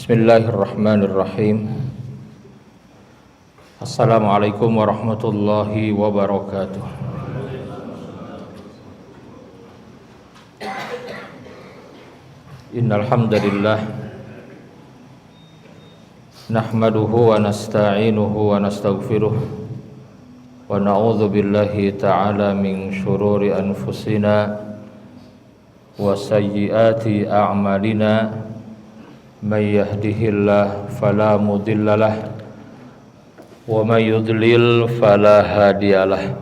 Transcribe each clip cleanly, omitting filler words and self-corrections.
Bismillahirrahmanirrahim. Assalamualaikum warahmatullahi wabarakatuh. Innal hamdalillah nahmaduhu wa nasta'inuhu wa nastaghfiruh wa na'udzu billahi ta'ala min shururi anfusina wa sayyiati a'malina. May yahdihillahu fala mudhillalah wa may yudlil fala hadiyalah.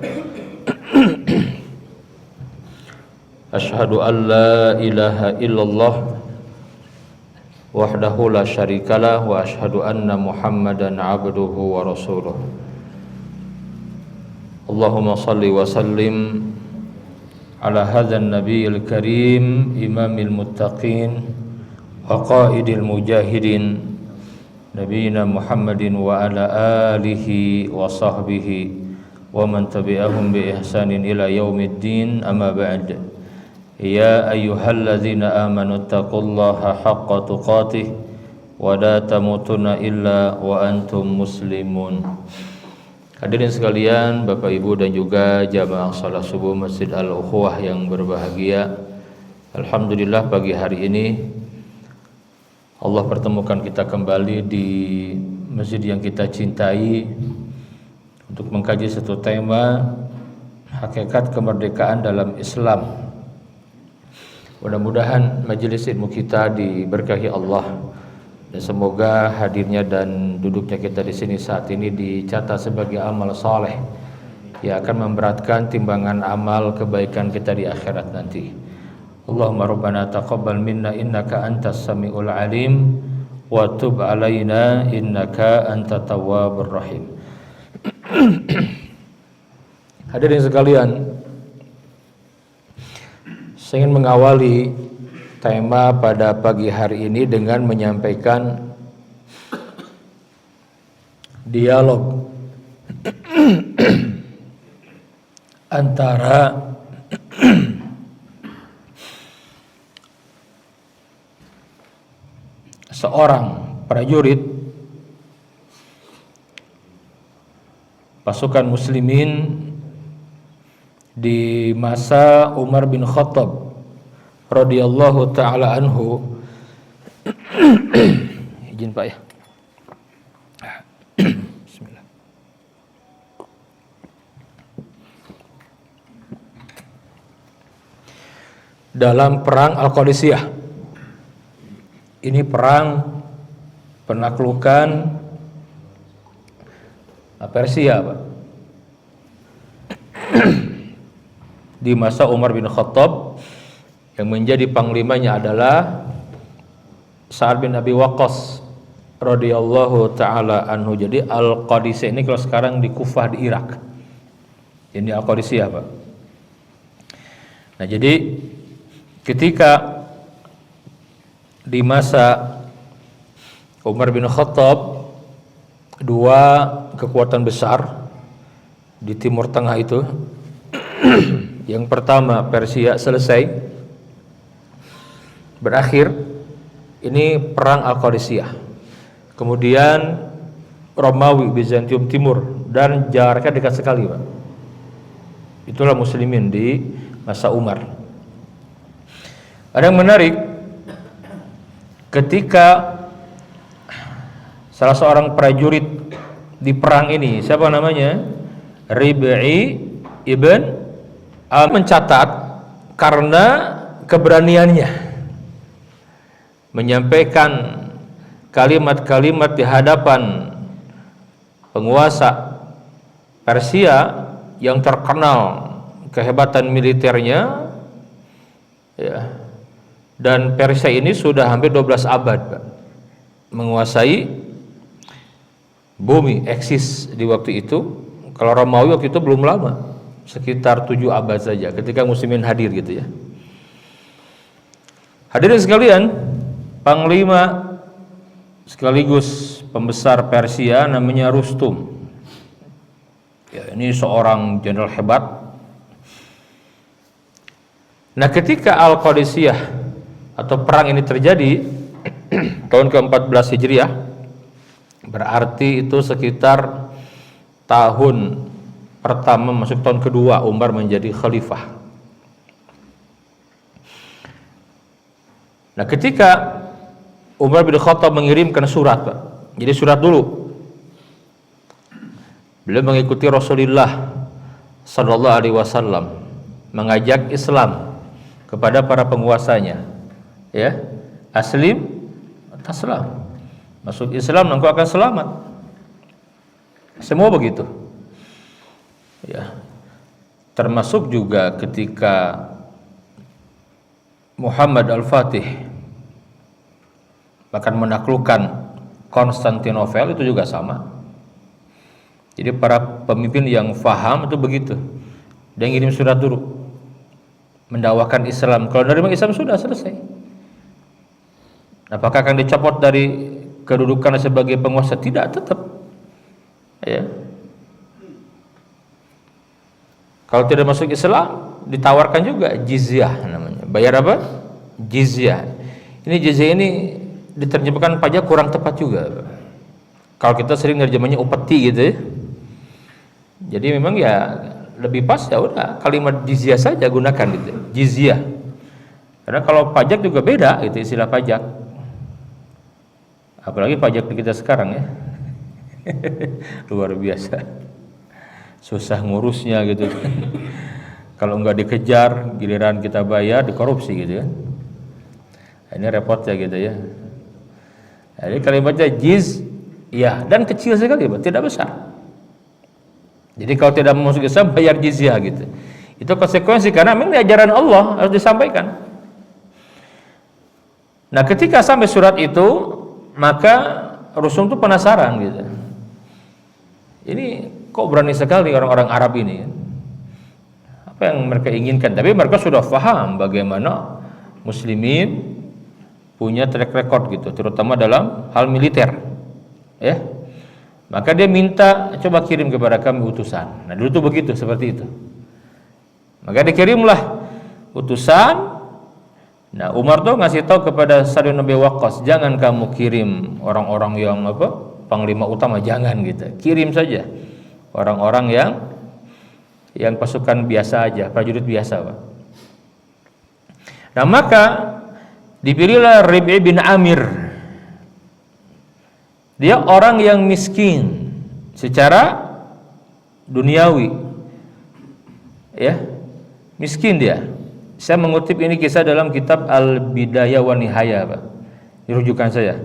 Asyhadu an la ilaha illallah wahdahu la syarikalah wa asyhadu anna Muhammadan abduhu wa rasuluh. Allahumma salli wa sallim ala hadzal nabiyil karim imamil muttaqin wa qaidil mujahidin nabiyina Muhammadin wa ala alihi wa sahbihi wa man tabi'ahum bi ihsanin ila yaumiddin, amma ba'd. Ya ayyuhalladzina amanu taqullaha haqqa tuqatih wa la tamutunna illa wa antum muslimun. Hadirin sekalian, Bapak Ibu dan juga jamaah salat subuh Masjid Al-Ukhuwah yang berbahagia, alhamdulillah pagi hari ini Allah pertemukan kita kembali di masjid yang kita cintai untuk mengkaji satu tema, hakikat kemerdekaan dalam Islam. Mudah-mudahan majelis ilmu kita diberkahi Allah dan semoga hadirnya dan duduknya kita di sini saat ini dicatat sebagai amal saleh yang akan memberatkan timbangan amal kebaikan kita di akhirat nanti. Allahumma rabbana taqabbal minna innaka antas samiul alim wa tub alaina innaka antat tawwabur rahim. Hadirin sekalian, saya ingin mengawali tema pada pagi hari ini dengan menyampaikan dialog antara seorang prajurit pasukan muslimin di masa Umar bin Khattab radhiyallahu taala anhu. Izin Pak ya. Bismillah. Dalam perang Al-Qadisiyah. Ini perang penaklukan Persia, Pak. Di masa Umar bin Khattab, yang menjadi panglimanya adalah Sa'ad bin Abi Waqqas radhiyallahu taala anhu. Jadi Al-Qadisiyah ini kalau sekarang di Kufah di Irak. Ini Al-Qadisiyah, Pak. Nah, jadi ketika di masa Umar bin Khattab, dua kekuatan besar di Timur Tengah itu. Yang pertama Persia selesai, berakhir, ini perang Al-Qadisiyah. Kemudian Romawi, Bizantium Timur, dan jaraknya dekat sekali, Pak. Itulah muslimin di masa Umar. Ada yang menarik, ketika salah seorang prajurit di perang ini, siapa namanya? Rib'i ibn mencatat karena keberaniannya menyampaikan kalimat-kalimat di hadapan penguasa Persia yang terkenal kehebatan militernya, ya. Dan Persia ini sudah hampir 12 abad, Pak, menguasai bumi, eksis di waktu itu. Kalau Romawi waktu itu belum lama, sekitar 7 abad saja ketika muslimin hadir gitu ya. Hadirin sekalian, panglima sekaligus pembesar Persia namanya Rustum. Ya, ini seorang jenderal hebat. Nah, ketika Al-Qadisiyah atau perang ini terjadi, tahun ke-14 Hijriah, berarti itu sekitar tahun pertama masuk tahun kedua Umar menjadi khalifah. Nah, ketika Umar bin Khattab mengirimkan surat, Pak. Jadi surat dulu. Beliau mengikuti Rasulullah sallallahu alaihi wasallam, mengajak Islam kepada para penguasanya. Ya, aslim taslam. Masuk Islam engkau akan selamat. Semua begitu. Ya. Termasuk juga ketika Muhammad Al-Fatih bahkan menaklukkan Konstantinopel, itu juga sama. Jadi para pemimpin yang faham itu begitu. Dia ngirim surat dulu mendakwakan Islam. Kalau dari Islam sudah selesai. Apakah akan dicopot dari kedudukan sebagai penguasa? Tidak, tetap. Ya. Kalau tidak masuk Islam, ditawarkan juga jizyah namanya. Bayar apa? Jizyah. Ini jizyah ini diterjemahkan pajak kurang tepat juga. Kalau kita sering nerjemahnya upeti gitu ya. Jadi memang ya lebih pas ya udah kalimat jizyah saja gunakan gitu. Jizyah. Karena kalau pajak juga beda itu istilah pajak. Apalagi pajak kita sekarang ya. Luar biasa. Susah ngurusnya gitu. Kalau nggak dikejar, giliran kita bayar dikorupsi gitu ya. Ini repot ya gitu ya. Jadi kalimatnya jizyah dan kecil sekali, tidak besar. Jadi kalau tidak masuk Islam bayar jizyah gitu. Itu konsekuensi karena memang ajaran Allah harus disampaikan. Nah, ketika sampai surat itu, maka Rusum itu penasaran gitu. Ini kok berani sekali orang-orang Arab ini? Apa yang mereka inginkan? Tapi mereka sudah paham bagaimana muslimin punya track record gitu, terutama dalam hal militer. Ya. Maka dia minta coba kirim kepada kami utusan. Nah, dulu tuh begitu, seperti itu. Maka dikirimlah utusan. Nah, Umar tuh ngasih tahu kepada Sa'd bin Abi Waqqas, jangan kamu kirim orang-orang yang panglima utama, jangan gitu. Kirim saja orang-orang yang pasukan biasa aja, prajurit biasa, Pak. Nah, maka dipilihlah Rib'i bin Amir. Dia orang yang miskin secara duniawi. Ya, miskin dia. Saya mengutip ini kisah dalam kitab Al-Bidayah wa Nihayah, Pak. Dirujukan saya.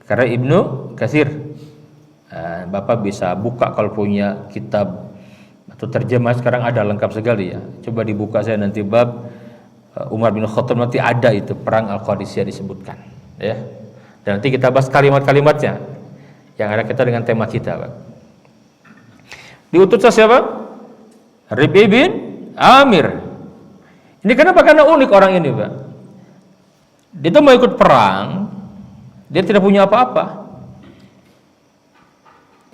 Karena Ibnu Katsir. Bapak bisa buka kalau punya kitab atau terjemah sekarang ada lengkap sekali ya. Coba dibuka saya nanti bab Umar bin Khattab, nanti ada itu perang Al-Qadisiyah disebutkan, ya. Dan nanti kita bahas kalimat-kalimatnya yang ada kita dengan tema kita, Pak. Diutusnya siapa? Rib'i bin Amir. Ini kenapa? Karena unik orang ini, Pak. Dia tuh mau ikut perang, dia tidak punya apa-apa.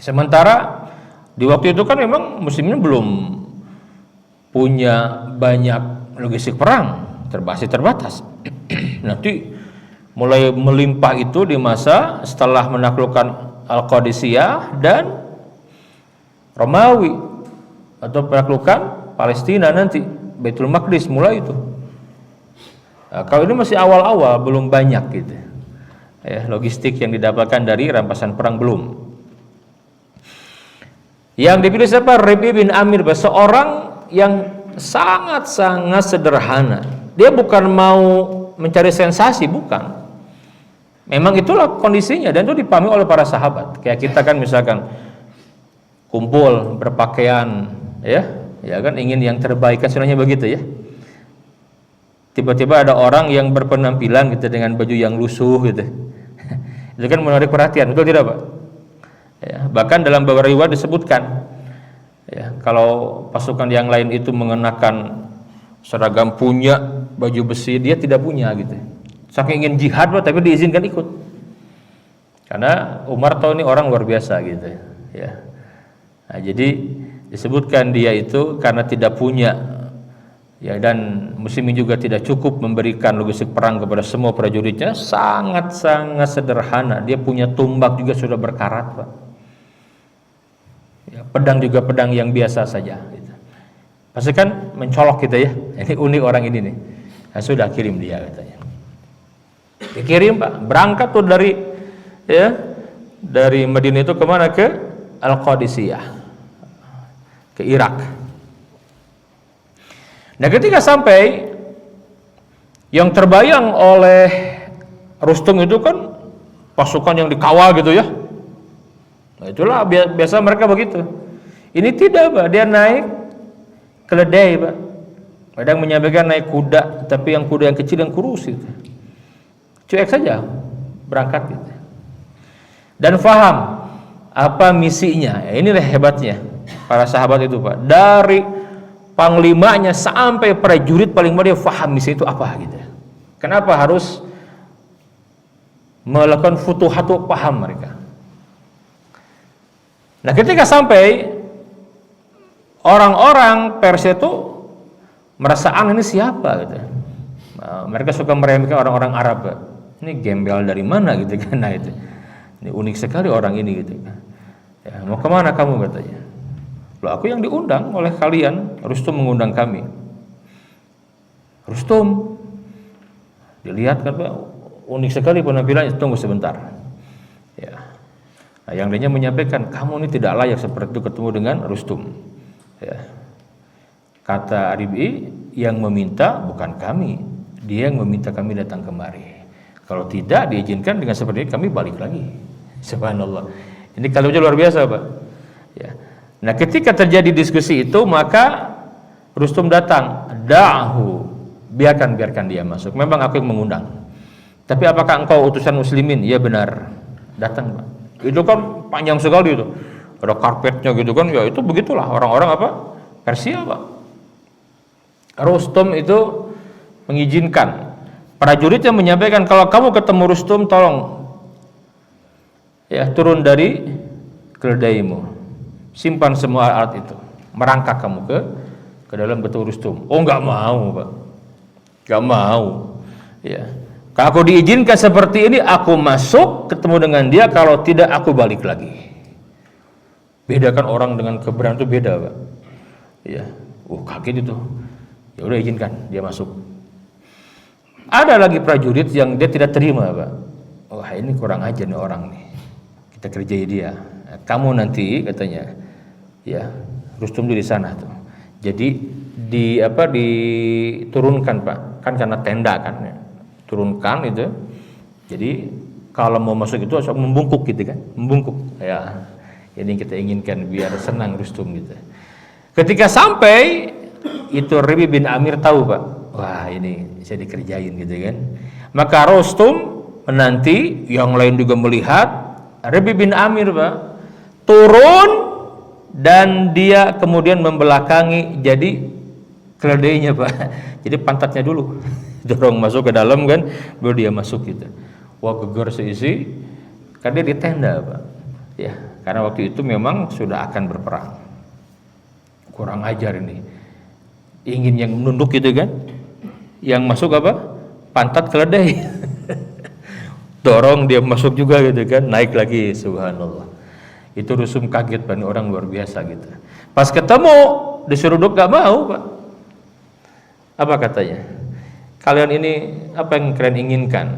Sementara di waktu itu kan memang muslimin belum punya banyak logistik perang, terbatas. Nanti mulai melimpah itu di masa setelah menaklukkan Al-Qadisiyah dan Romawi atau penaklukan Palestina nanti, Baitul Maqdis mulai itu. Nah, kalau ini masih awal-awal, belum banyak gitu. Ya, logistik yang didapatkan dari rampasan perang belum. Yang dipilih siapa? Rib'i bin Amir, seorang yang sangat-sangat sederhana. Dia bukan mau mencari sensasi, bukan. Memang itulah kondisinya dan itu dipahami oleh para sahabat. Kayak kita kan misalkan kumpul berpakaian, ya kan ingin yang terbaik kan sebenarnya begitu ya. Tiba-tiba ada orang yang berpenampilan gitu dengan baju yang lusuh gitu. Itu kan menarik perhatian, betul tidak, Pak? Ya, bahkan dalam beberapa riwayat disebutkan ya, kalau pasukan yang lain itu mengenakan seragam punya baju besi, dia tidak punya gitu. Saking ingin jihad, Pak, tapi diizinkan ikut. Karena Umar tahu ini orang luar biasa gitu ya. Nah, jadi disebutkan dia itu karena tidak punya Ya, dan muslimin juga tidak cukup memberikan logistik perang kepada semua prajuritnya, sangat-sangat sederhana. Dia punya tumbak juga sudah berkarat, Pak. Ya, pedang juga pedang yang biasa saja. Gitu. Pasti kan mencolok kita ya. Ini unik orang ini nih. Nah, sudah kirim dia katanya. Dikirim, Pak. Berangkat tuh dari Madinah itu kemana? Ke Al-Qadisiyah, ke Irak. Nah, ketika sampai, yang terbayang oleh Rustum itu kan pasukan yang dikawal gitu ya. Nah, itulah biasa mereka begitu. Ini tidak, Pak. Dia naik keledai, Pak. Kadang menyampaikan naik kuda, tapi yang kuda yang kecil yang kurus itu. Cuek saja berangkat gitu. Dan faham apa misinya. Ya, inilah hebatnya para sahabat itu, Pak. Dari panglimanya sampai prajurit paling muda dia faham misi itu apa gitu. Kenapa harus melakukan futuhat, paham mereka. Nah, ketika sampai, orang-orang Persia itu merasa ini siapa gitu. Nah, mereka suka meremehkan orang-orang Arab. Ini gembel dari mana gitu kan. Nah, itu. Ini unik sekali orang ini gitu kan. Ya, mau kemana kamu katanya? Loh, aku yang diundang oleh kalian. Rustum mengundang kami. Rustum dilihat kan, Pak, unik sekali penampilannya. Tunggu sebentar. Ya. Nah, yang lainnya menyampaikan, kamu ini tidak layak seperti itu ketemu dengan Rustum. Ya. Kata Rib'i, yang meminta bukan kami, dia yang meminta kami datang kemari. Kalau tidak diizinkan dengan seperti ini, kami balik lagi. Subhanallah. Ini kalimatnya luar biasa, Pak. Ya. Nah, ketika terjadi diskusi itu, maka Rustum datang. Da'hu, biarkan dia masuk. Memang aku yang mengundang. Tapi apakah engkau utusan muslimin? Ya benar. Datang, Pak. Itu kan panjang sekali itu. Ada karpetnya gitu kan. Ya itu begitulah orang-orang apa? Persia, Pak. Rustum itu mengizinkan. Prajuritnya menyampaikan, kalau kamu ketemu Rustum, tolong ya turun dari keledaimu. Simpan semua alat itu, merangkak kamu ke dalam betul Rustum. Oh, nggak mau, Pak, nggak mau. Ya, kalau aku diizinkan seperti ini, aku masuk ketemu dengan dia. Kalau tidak, aku balik lagi. Bedakan orang dengan keberanian itu beda, Pak. Ya, kaget itu. Ya udah, izinkan dia masuk. Ada lagi prajurit yang dia tidak terima, Pak. Wah, ini kurang ajar nih orang nih. Kita kerjai dia. Kamu nanti katanya, ya Rustum di sana tuh. Jadi diturunkan, Pak, kan karena tenda kan, ya. Turunkan itu. Jadi kalau mau masuk itu harus membungkuk gitu kan, membungkuk. Ya, ini kita inginkan biar senang Rustum gitu. Ketika sampai itu, Rib'i bin Amir tahu, Pak. Wah, ini saya dikerjain gitu kan. Maka Rustum menanti, yang lain juga melihat. Rib'i bin Amir, Pak, turun dan dia kemudian membelakangi jadi keledainya, Pak. Jadi pantatnya dulu dorong masuk ke dalam kan, baru dia masuk gitu. Wah, geger seisi, kan dia di tenda, Pak. Ya, karena waktu itu memang sudah akan berperang. Kurang ajar ini. Ingin yang menunduk gitu kan. Yang masuk apa? Pantat keledai. Dorong dia masuk juga gitu kan, naik lagi, subhanallah. Itu Rustum kaget, Pak, orang luar biasa gitu. Pas ketemu disuruh duduk, gak mau, Pak. Apa katanya? Kalian ini apa yang kalian inginkan?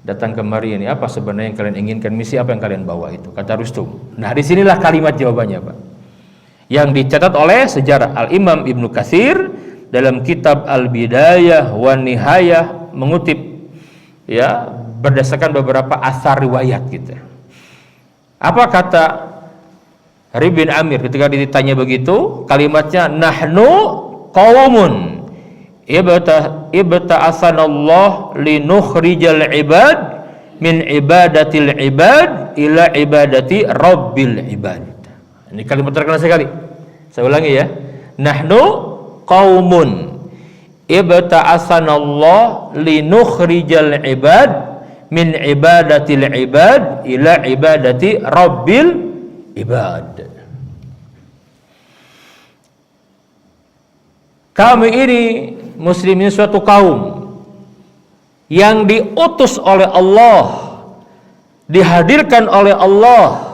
Datang kemari ini apa sebenarnya yang kalian inginkan? Misi apa yang kalian bawa itu? Kata Rustum. Nah, disinilah kalimat jawabannya, Pak, yang dicatat oleh sejarah Al-Imam Ibnu Katsir dalam kitab Al-Bidayah wa Nihayah, mengutip ya berdasarkan beberapa asar riwayat gitu. Apa kata Rib'i bin Amir ketika ditanya begitu? Kalimatnya, nahnu qaumun ibta'atsanallah linukhrijal ibad min ibadatil ibad ila ibadati rabbil ibad. Ini kalimat terkenal sekali. Saya ulangi ya. Nahnu qaumun ibta'atsanallah linukhrijal ibad min ibadatil ibad ila ibadati rabbil ibad. Kami ini muslimin suatu kaum yang diutus oleh Allah, dihadirkan oleh Allah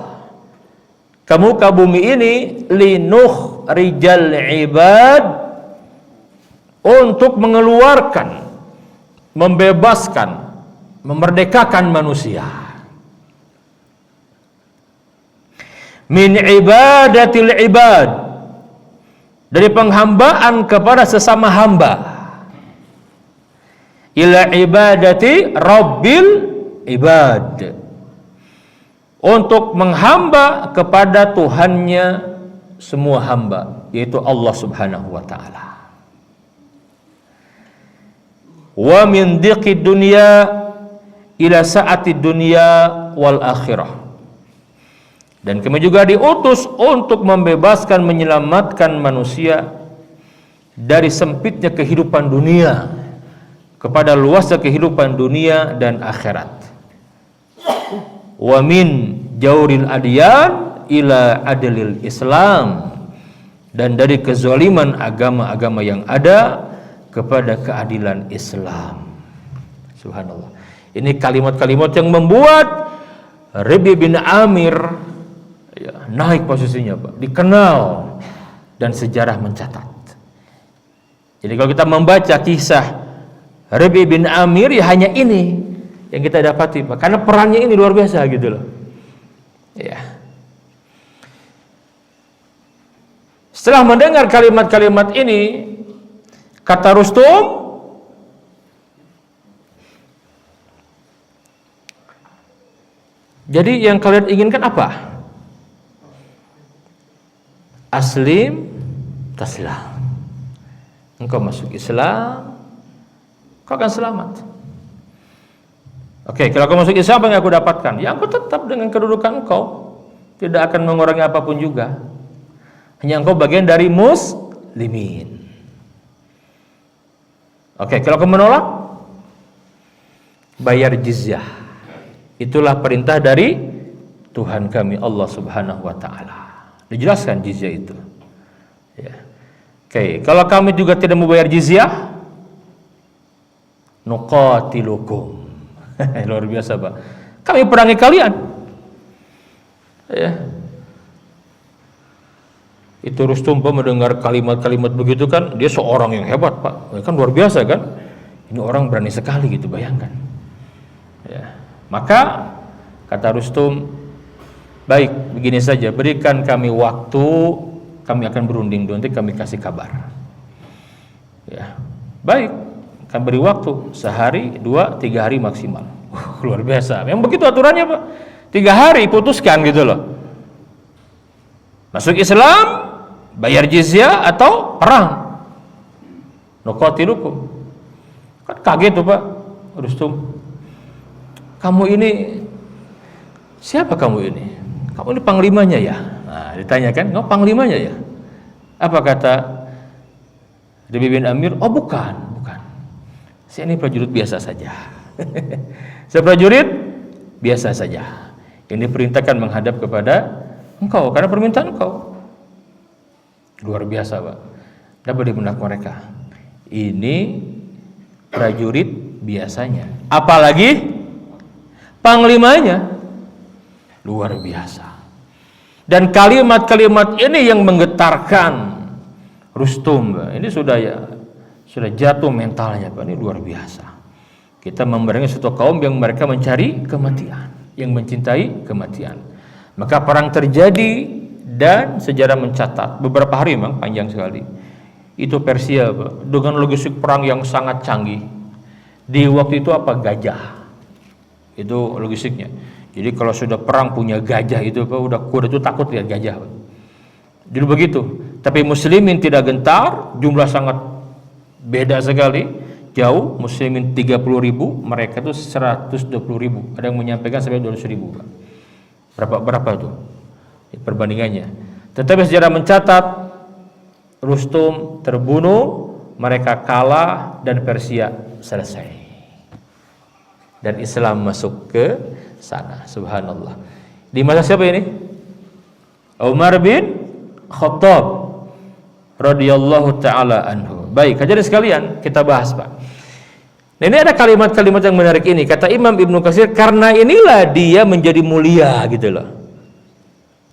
ke muka bumi ini linuh rijal ibad, untuk mengeluarkan, membebaskan, memerdekakan manusia min ibadatil ibad, dari penghambaan kepada sesama hamba, ila ibadati rabbil ibad, untuk menghamba kepada Tuhannya semua hamba, yaitu Allah Subhanahu wa taala. Wa min dhiqid dunya ila sa'atid dunya wal akhirah. Dan kami juga diutus untuk membebaskan, menyelamatkan manusia dari sempitnya kehidupan dunia kepada luasnya kehidupan dunia dan akhirat. Wa min jauril adyan ila adlil Islam, dan dari kezaliman agama-agama yang ada kepada keadilan Islam. Subhanallah. Ini kalimat-kalimat yang membuat Rabi' bin Amir naik posisinya, Pak, dikenal dan sejarah mencatat. Jadi kalau kita membaca kisah Rabi' bin Amir, ya hanya ini yang kita dapati, Pak, karena perannya ini luar biasa gitu loh. Ya. Setelah mendengar kalimat-kalimat ini, kata Rustum, jadi yang kalian inginkan apa? Aslim taslam. Engkau masuk Islam, kau akan selamat. Oke, kalau kau masuk Islam, apa yang aku dapatkan? Ya, aku tetap dengan kedudukan engkau, tidak akan mengurangi apapun juga. Hanya engkau bagian dari muslimin. Oke, kalau kau menolak, bayar jizyah. Itulah perintah dari Tuhan kami Allah Subhanahu wa taala. Dijelaskan jizyah itu. Ya. Oke, kalau kami juga tidak mau bayar jizyah, nuqatilukum. Luar biasa, Pak. Kami perangi kalian. Ya. Itu Rustum, Pak, mendengar kalimat-kalimat begitu kan, dia seorang yang hebat, Pak. Kan luar biasa kan? Ini orang berani sekali gitu, bayangkan. Ya. Maka kata Rustum, baik, begini saja, berikan kami waktu, kami akan berunding, nanti kami kasih kabar. Ya, baik, kami beri waktu sehari, 2, 3 hari maksimal. Luar biasa. Yang begitu aturannya, Pak. 3 hari putuskan gitu loh. Masuk Islam, bayar jizyah atau perang. Nuqatilukum. Kan kaget tuh, Pak Rustum. Kamu ini siapa kamu ini? Kamu ini panglimanya ya? Nah, ditanyakan, kamu panglimanya ya? Apa kata Rabi' bin Amir? Oh, bukan. Saya ini prajurit biasa saja. Saya prajurit biasa saja. Ini perintahkan menghadap kepada engkau karena permintaan engkau. Luar biasa, Pak. Dapat di benak mereka. Ini prajurit biasanya. Apalagi panglimanya. Luar biasa. Dan kalimat-kalimat ini yang menggetarkan Rustum. Ini sudah jatuh mentalnya, Pak. Ini luar biasa. Kita memerangi suatu kaum yang mereka mencari kematian, yang mencintai kematian. Maka perang terjadi dan sejarah mencatat beberapa hari, memang panjang sekali. Itu Persia, Pak, dengan logistik perang yang sangat canggih. Di waktu itu apa? Gajah. Itu logistiknya. Jadi kalau sudah perang punya gajah itu, Pak, kuda itu takut lihat gajah, Pak. Jadi begitu. Tapi muslimin tidak gentar, jumlah sangat beda sekali, jauh. Muslimin 30.000, mereka itu 120.000. Ada yang menyampaikan sampai 200.000, Pak. Berapa tuh perbandingannya? Tetapi sejarah mencatat Rustum terbunuh, mereka kalah dan Persia selesai. Dan Islam masuk ke sana. Subhanallah. Di masa siapa ini? Umar bin Khattab radhiyallahu taala anhu. Baik, hadirin sekalian, kita bahas, Pak. Nah, ini ada kalimat-kalimat yang menarik ini. Kata Imam Ibnu Katsir, karena inilah dia menjadi mulia gitu loh.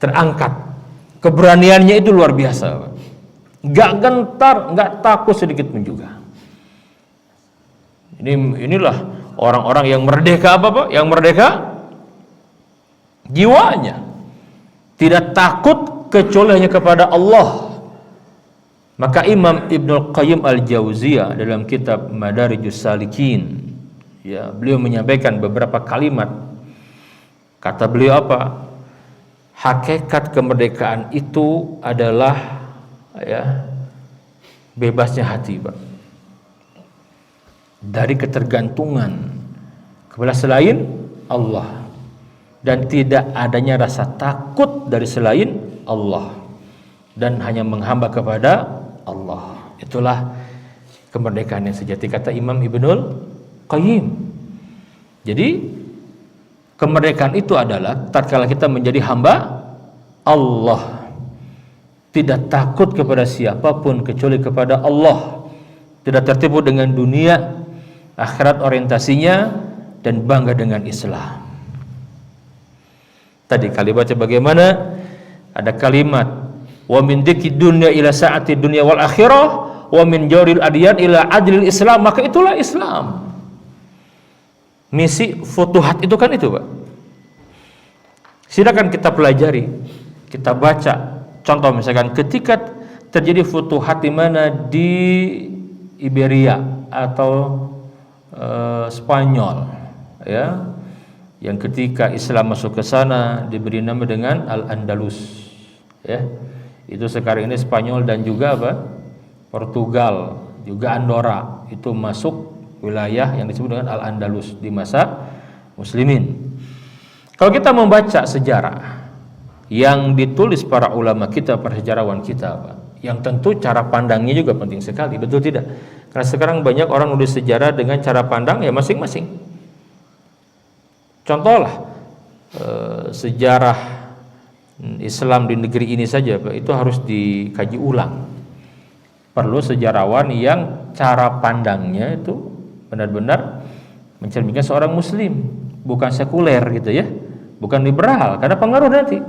Terangkat. Keberaniannya itu luar biasa, Pak. Gak gentar, gak takut sedikit pun juga. Inilah orang-orang yang merdeka apa, Pak? Yang merdeka jiwanya. Tidak takut kecuali hanya kepada Allah. Maka Imam Ibnul Qayyim Al-Jauziyah dalam kitab Madarijus Salikin, ya, beliau menyampaikan beberapa kalimat. Kata beliau apa? Hakikat kemerdekaan itu adalah, ya, bebasnya hati, Pak, dari ketergantungan kepada selain Allah, dan tidak adanya rasa takut dari selain Allah, dan hanya menghamba kepada Allah. Itulah kemerdekaan yang sejati, kata Imam Ibnul Qayyim. Jadi kemerdekaan itu adalah tatkala kita menjadi hamba Allah, tidak takut kepada siapapun kecuali kepada Allah, tidak tertipu dengan dunia, akhirat orientasinya, dan bangga dengan Islam. Tadi kalimatnya bagaimana? Ada kalimat wa min dzikri dunya ila sa'ati dunya wal akhirah wa min jawril adyan ila adlil Islam. Maka itulah Islam. Misi futuhat itu kan itu, Pak. Silakan kita pelajari, kita baca. Contoh misalkan ketika terjadi futuhat di mana di Iberia atau Spanyol, ya, yang ketika Islam masuk ke sana diberi nama dengan Al-Andalus, ya. Itu sekarang ini Spanyol dan juga apa? Portugal, juga Andorra, itu masuk wilayah yang disebut dengan Al-Andalus di masa Muslimin. Kalau kita membaca sejarah yang ditulis para ulama kita, para sejarawan kita, Pak, yang tentu cara pandangnya juga penting sekali, betul tidak? Karena sekarang banyak orang nulis sejarah dengan cara pandang ya masing-masing. Contohlah sejarah Islam di negeri ini saja, Pak, itu harus dikaji ulang. Perlu sejarawan yang cara pandangnya itu benar-benar mencerminkan seorang muslim, bukan sekuler gitu ya, bukan liberal, karena pengaruh nanti.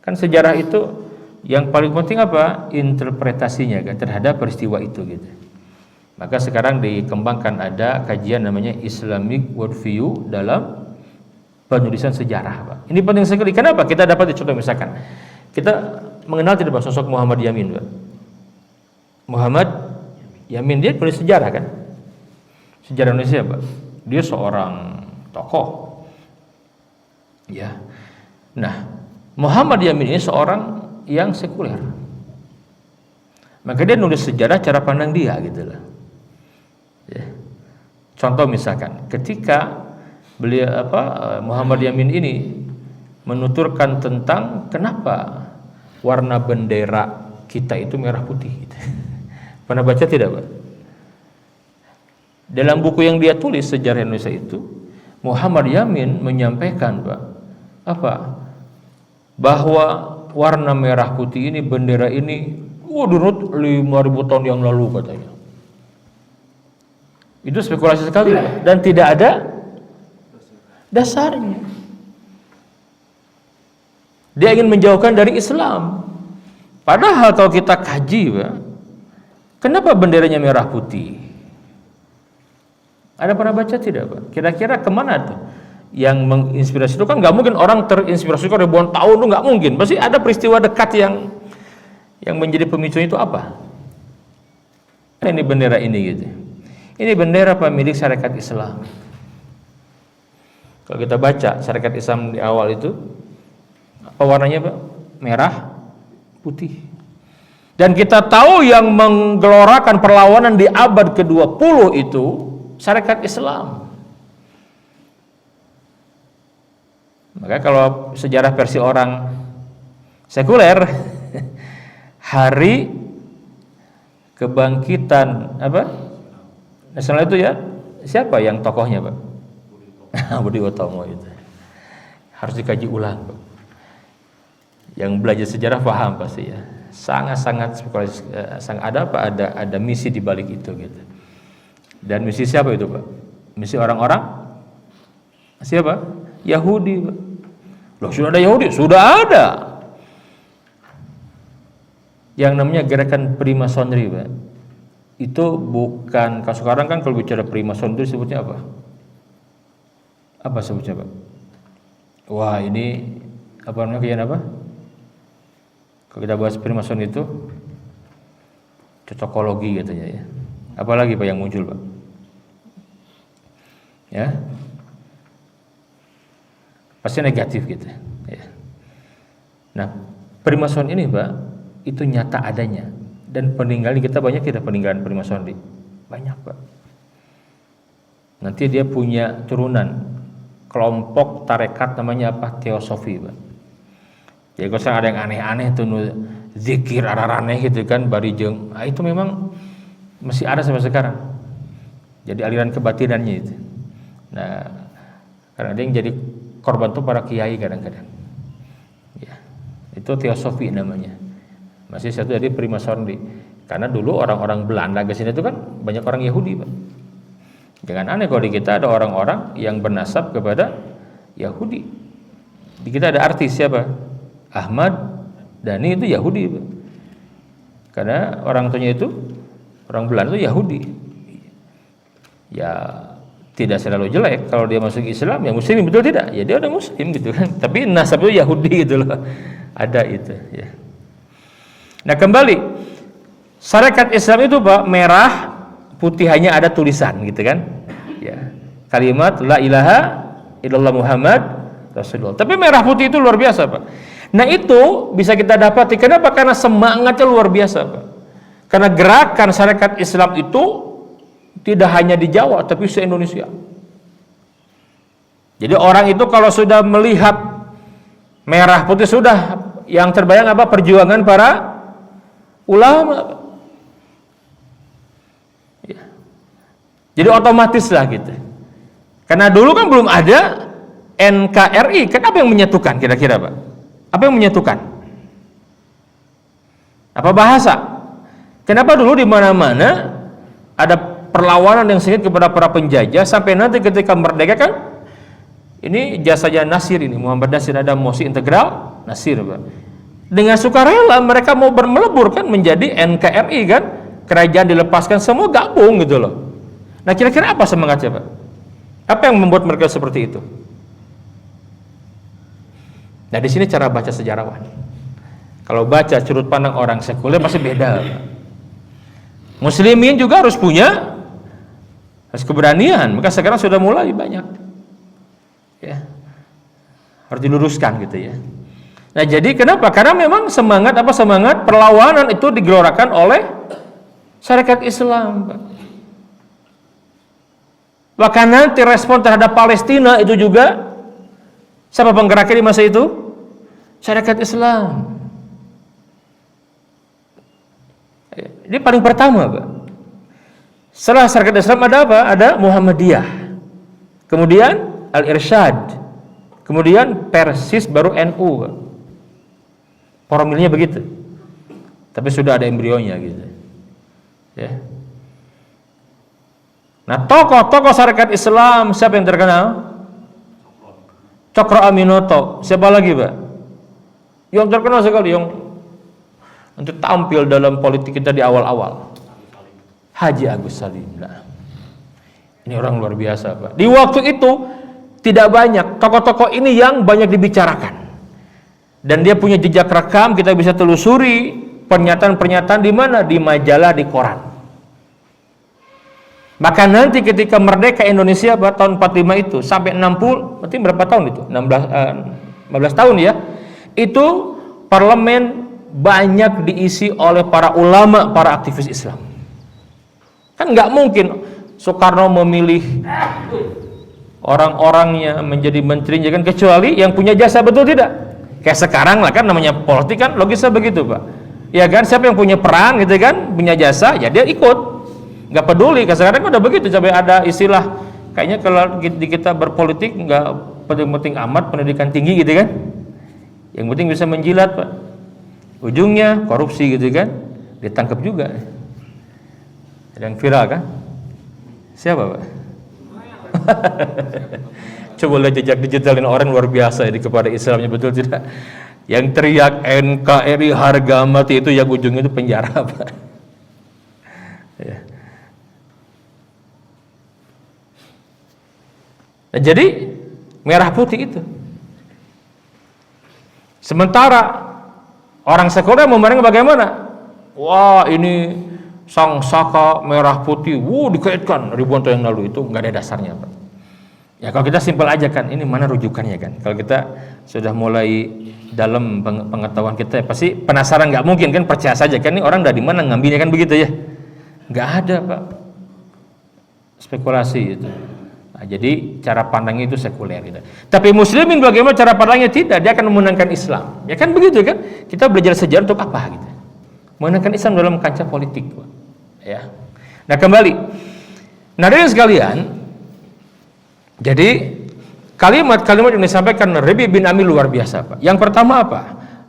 Kan sejarah itu yang paling penting apa? Interpretasinya kan terhadap peristiwa itu gitu. Maka sekarang dikembangkan ada kajian namanya Islamic Worldview dalam penulisan sejarah, Pak. Ini penting sekali. Kenapa? Kita dapat contoh misalkan kita mengenal tidak, Pak, sosok Muhammad Yamin, Pak. Muhammad Yamin dia penulis sejarah kan, sejarah Indonesia, Pak. Dia seorang tokoh, ya. Nah, Muhammad Yamin ini seorang yang sekuler, maka dia nulis sejarah cara pandang dia gitu lah, ya. Contoh misalkan ketika beliau Muhammad Yamin ini menuturkan tentang kenapa warna bendera kita itu merah putih gitu. Pernah baca tidak, Pak? Dalam buku yang dia tulis sejarah Indonesia itu, Muhammad Yamin menyampaikan, Pak, bahwa warna merah putih ini, bendera ini, menurut 5.000 tahun yang lalu katanya. Itu spekulasi sekali, Pak, dan tidak ada dasarnya. Dia ingin menjauhkan dari Islam. Padahal kalau kita kaji, Pak, kenapa benderanya merah putih? Ada pernah baca tidak, Pak? Kira-kira kemana tuh yang menginspirasi itu? Kan nggak mungkin orang terinspirasi kok ribuan tahun, itu nggak mungkin. Pasti ada peristiwa dekat yang menjadi pemicunya itu apa? Ini bendera ini gitu. Ini bendera pemilik syarikat Islam. Kalau kita baca syarikat Islam di awal itu apa warnanya, Pak? Merah putih. Dan kita tahu yang menggelorakan perlawanan di abad ke-20 itu syarikat Islam. Maka kalau sejarah versi orang sekuler, hari kebangkitan nasional itu ya, siapa yang tokohnya, Pak? Budi Utomo itu. Harus dikaji ulang, Pak. Yang belajar sejarah paham pasti ya. Sangat-sangat sangat ada misi di balik itu gitu. Dan misi siapa itu, Pak? Misi orang-orang siapa? Yahudi, Pak. Loh, sudah ada Yahudi? Sudah ada. Yang namanya gerakan Freemasonry, Pak. Itu bukan, kalau sekarang kan kalau bicara Freemason itu sebutnya apa? Apa sebutnya, Pak? Wah, ini apa namanya, kayak apa? Kalau kita bahas Freemason itu cocokologi katanya ya. Apalagi Pak yang muncul, Pak? Ya. Pasti negatif gitu ya. Nah, Freemason ini, Pak, itu nyata adanya. Dan peninggalan kita banyak tidak peninggalan Freemason banyak, Pak. Nanti dia punya turunan kelompok tarekat namanya apa? Teosofi, Pak. Jadi kalau ada yang aneh-aneh tuh zikir aneh gitu kan barijeng. Nah, itu memang masih ada sampai sekarang. Jadi aliran kebatinannya itu. Nah, karena ada yang jadi korban tuh para kiai kadang-kadang. Ya. Itu teosofi namanya. Masih satu dari Freemason. Karena dulu orang-orang Belanda ke sini itu kan banyak orang Yahudi, Pak. Jangan aneh kalau di kita ada orang-orang yang bernasab kepada Yahudi. Di kita ada artis siapa? Ahmad Dhani itu Yahudi, Pak. Karena orang tuanya itu orang Belanda itu Yahudi. Ya tidak selalu jelek kalau dia masuk Islam ya Muslim, betul tidak? Ya dia udah Muslim gitu kan. Tapi nasab itu Yahudi gitu loh. Ada itu ya. Nah, kembali syariat Islam itu, Pak, merah putih hanya ada tulisan gitu kan ya, kalimat la ilaha illallah Muhammad Rasulullah, tapi merah putih itu luar biasa, Pak. Nah, itu bisa kita dapati. Kenapa? Karena semangatnya luar biasa, Pak. Karena gerakan syariat Islam itu tidak hanya di Jawa tapi se-Indonesia. Jadi orang itu kalau sudah melihat merah putih sudah yang terbayang apa? Perjuangan para ulama. Ya. Jadi otomatis lah gitu. Karena dulu kan belum ada NKRI. Kenapa yang menyatukan kira-kira, Pak? Apa yang menyatukan? Apa bahasa? Kenapa dulu di mana-mana ada perlawanan yang sengit kepada para penjajah sampai nanti ketika merdeka kan? Ini jasanya Nasir ini, Muhammad Nasir, ada Mosi Integral Nasir, Pak. Dengan sukarela mereka mau melebur kan menjadi NKRI kan, kerajaan dilepaskan semua gabung gitu loh. Nah, kira-kira apa semangatnya, Pak? Apa yang membuat mereka seperti itu? Nah, di sini cara baca sejarawan. Kalau baca sudut pandang orang sekuler pasti beda, Pak. Muslimin juga harus keberanian. Maka sekarang sudah mulai banyak, ya, harus diluruskan gitu ya. Nah, jadi kenapa? Karena memang semangat perlawanan itu digelorakan oleh syariat Islam, Pak. Bahkan nanti respon terhadap Palestina itu juga siapa penggeraknya di masa itu? Syariat Islam. Ini paling pertama, Pak. Setelah syariat Islam ada apa? Ada Muhammadiyah. Kemudian Al-Irsyad. Kemudian Persis, baru NU, Pak. Formilnya begitu. Tapi sudah ada embrionya gitu. Ya. Nah, tokoh-tokoh syariat Islam siapa yang terkenal? Cokro Aminoto. Siapa lagi, Pak? Yang terkenal sekali yang nanti tampil dalam politik kita di awal-awal. Haji Agus Salim. Nah, ini orang luar biasa, Pak. Di waktu itu tidak banyak tokoh-tokoh ini yang banyak dibicarakan. Dan dia punya jejak rekam, kita bisa telusuri pernyataan-pernyataan di mana? Di majalah, di koran. Maka nanti ketika merdeka Indonesia tahun 45 itu sampai 60, berarti berapa tahun itu? 15 tahun ya. Itu parlemen banyak diisi oleh para ulama, para aktivis Islam. Kan nggak mungkin Soekarno memilih orang-orangnya menjadi menterinya kan, kecuali yang punya jasa, betul tidak? Kayak sekarang lah kan, namanya politik kan logisnya begitu, Pak. Ya kan, siapa yang punya peran gitu kan, punya jasa, ya dia ikut. Nggak peduli, sekarang kan udah begitu. Sampai ada istilah kayaknya kalau di kita berpolitik nggak penting-penting amat pendidikan tinggi gitu kan, yang penting bisa menjilat, Pak. ujungnya korupsi gitu kan, ditangkap juga. Ada yang viral kan? Siapa Pak? Coba lihat jejak digitalin orang luar biasa ini kepada Islamnya, betul tidak? Yang teriak NKRI harga mati itu yang ujungnya itu penjara Pak. Ya. Nah, jadi merah putih itu. Sementara orang sekuler memandang bagaimana? Wah, ini sang saka merah putih, dikaitkan ribuan tahun yang lalu, itu nggak ada dasarnya Pak. Ya kalau kita simpel aja kan, ini mana rujukannya kan? Kalau kita sudah mulai dalam pengetahuan kita, pasti penasaran, nggak mungkin kan percaya saja kan, ini orang dari mana ngambilnya kan begitu ya? Nggak ada Pak, spekulasi itu. Nah, jadi cara pandangnya itu sekuler gitu. Tapi muslimin bagaimana cara pandangnya? Tidak, dia akan memenangkan Islam. Ya kan begitu kan? Kita belajar sejarah untuk apa gitu? Memenangkan Islam dalam kancah politik, Pak. Ya. Nah, kembali. Nah, dari sekalian, jadi kalimat-kalimat yang disampaikan Rabi bin Amir luar biasa, Pak. Yang pertama apa?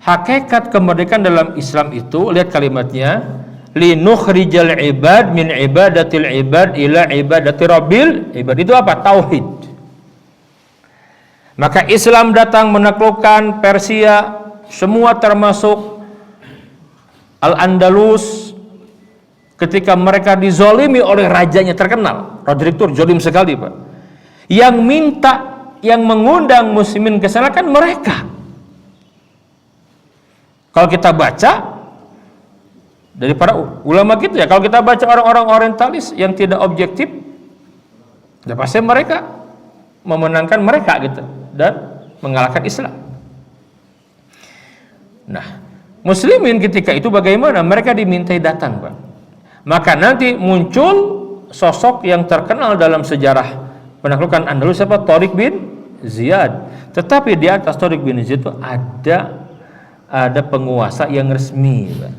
Hakikat kemerdekaan dalam Islam itu, lihat kalimatnya, linukhrijal ibad min ibadatil ibad ila ibadati rabbil ibad. Itu apa? Tauhid. Maka Islam datang menaklukkan Persia, semua termasuk Al-Andalus, ketika mereka dizolimi oleh rajanya terkenal, Roderick Tur, zolim sekali Pak. Yang minta, yang mengundang muslimin ke sana kan mereka. Kalau kita baca dari para ulama gitu ya, kalau kita baca orang-orang orientalis yang tidak objektif, ya pasti mereka memenangkan mereka gitu dan mengalahkan Islam. Nah, muslimin ketika itu bagaimana? Mereka dimintai datang, Pak. Maka nanti muncul sosok yang terkenal dalam sejarah penaklukan Andalus, siapa? Tariq bin Ziyad. Tetapi di atas Tariq bin Ziyad itu ada penguasa yang resmi, Pak.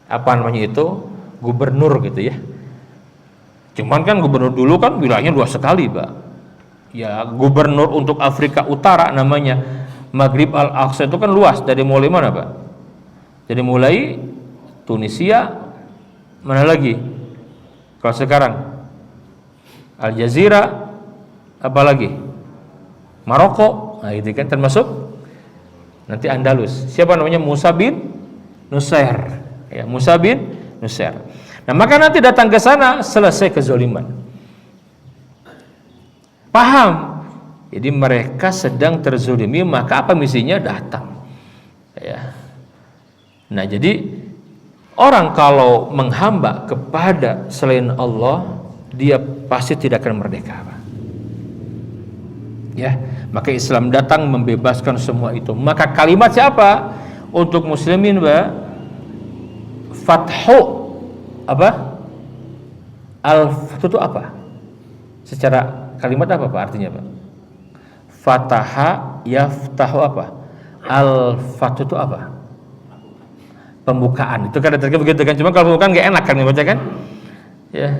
Apa namanya itu? Gubernur gitu ya. Cuman kan gubernur dulu kan wilayahnya luas sekali, Pak. Ya, gubernur untuk Afrika Utara namanya Maghrib Al-Aqsa itu kan luas, dari mulai mana, Pak? Dari mulai Tunisia, mana lagi? Kalau sekarang Al-Jazirah, apa lagi? Maroko, nah itu kan termasuk nanti Andalus. Siapa namanya? Musa bin Nusair. Ya, Musa bin Nusair. Nah, maka nanti datang ke sana, selesai kezaliman. Paham? Jadi mereka sedang terzolimi, maka apa misinya? Datang. Ya. Nah, jadi orang kalau menghamba kepada selain Allah, dia pasti tidak akan merdeka, Pak. Ya, maka Islam datang membebaskan semua itu. Maka kalimat siapa? Untuk muslimin, Pak, Fathu apa? Al-Fathu itu apa? Secara kalimat apa Pak artinya, Pak? Fataha yaftahu apa? Al-Fathu itu apa? Pembukaan. Itu kan terkait begitu kan. Cuma kalau pembukaan enggak enak kan dibaca kan? Ya.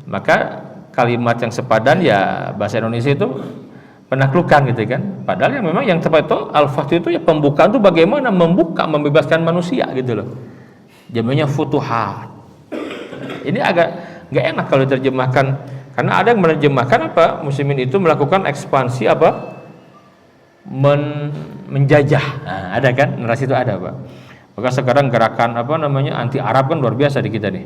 Maka kalimat yang sepadan ya bahasa Indonesia itu penaklukan gitu kan. Padahal yang memang yang tepat itu Al-Fathu itu ya pembukaan itu bagaimana membuka, membebaskan manusia gitu loh. Jamanya futuhat. Ini agak nggak enak kalau diterjemahkan, karena ada yang menerjemahkan apa? Muslimin itu melakukan ekspansi apa? Menjajah. Nah, ada kan? Narasi itu ada, Pak. Maka sekarang gerakan apa namanya anti Arab kan luar biasa di kita nih.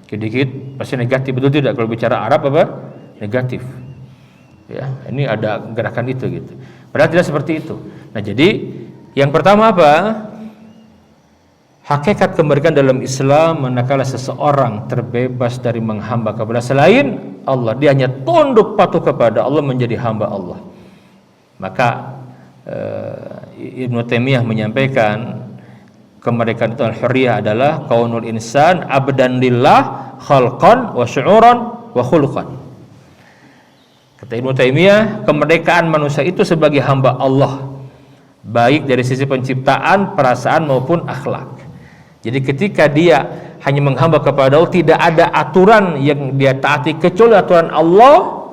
Dikit pasti negatif, betul tidak? Kalau bicara Arab apa? Negatif. Ya, ini ada gerakan itu gitu. Padahal tidak seperti itu. Nah, jadi yang pertama apa? Hakikat kemerdekaan dalam Islam manakala seseorang terbebas dari menghamba kepada selain Allah, dia hanya tunduk patuh kepada Allah, menjadi hamba Allah. Maka Ibnu Taimiyah menyampaikan kemerdekaan itu al-hurriyah adalah kaunul insan abdan lillah khalqan wa syu'uran wa khuluqan. Kata Ibnu Taimiyah, kemerdekaan manusia itu sebagai hamba Allah, baik dari sisi penciptaan, perasaan maupun akhlak. Jadi ketika dia hanya menghamba kepada Allah, tidak ada aturan yang dia taati kecuali aturan Allah,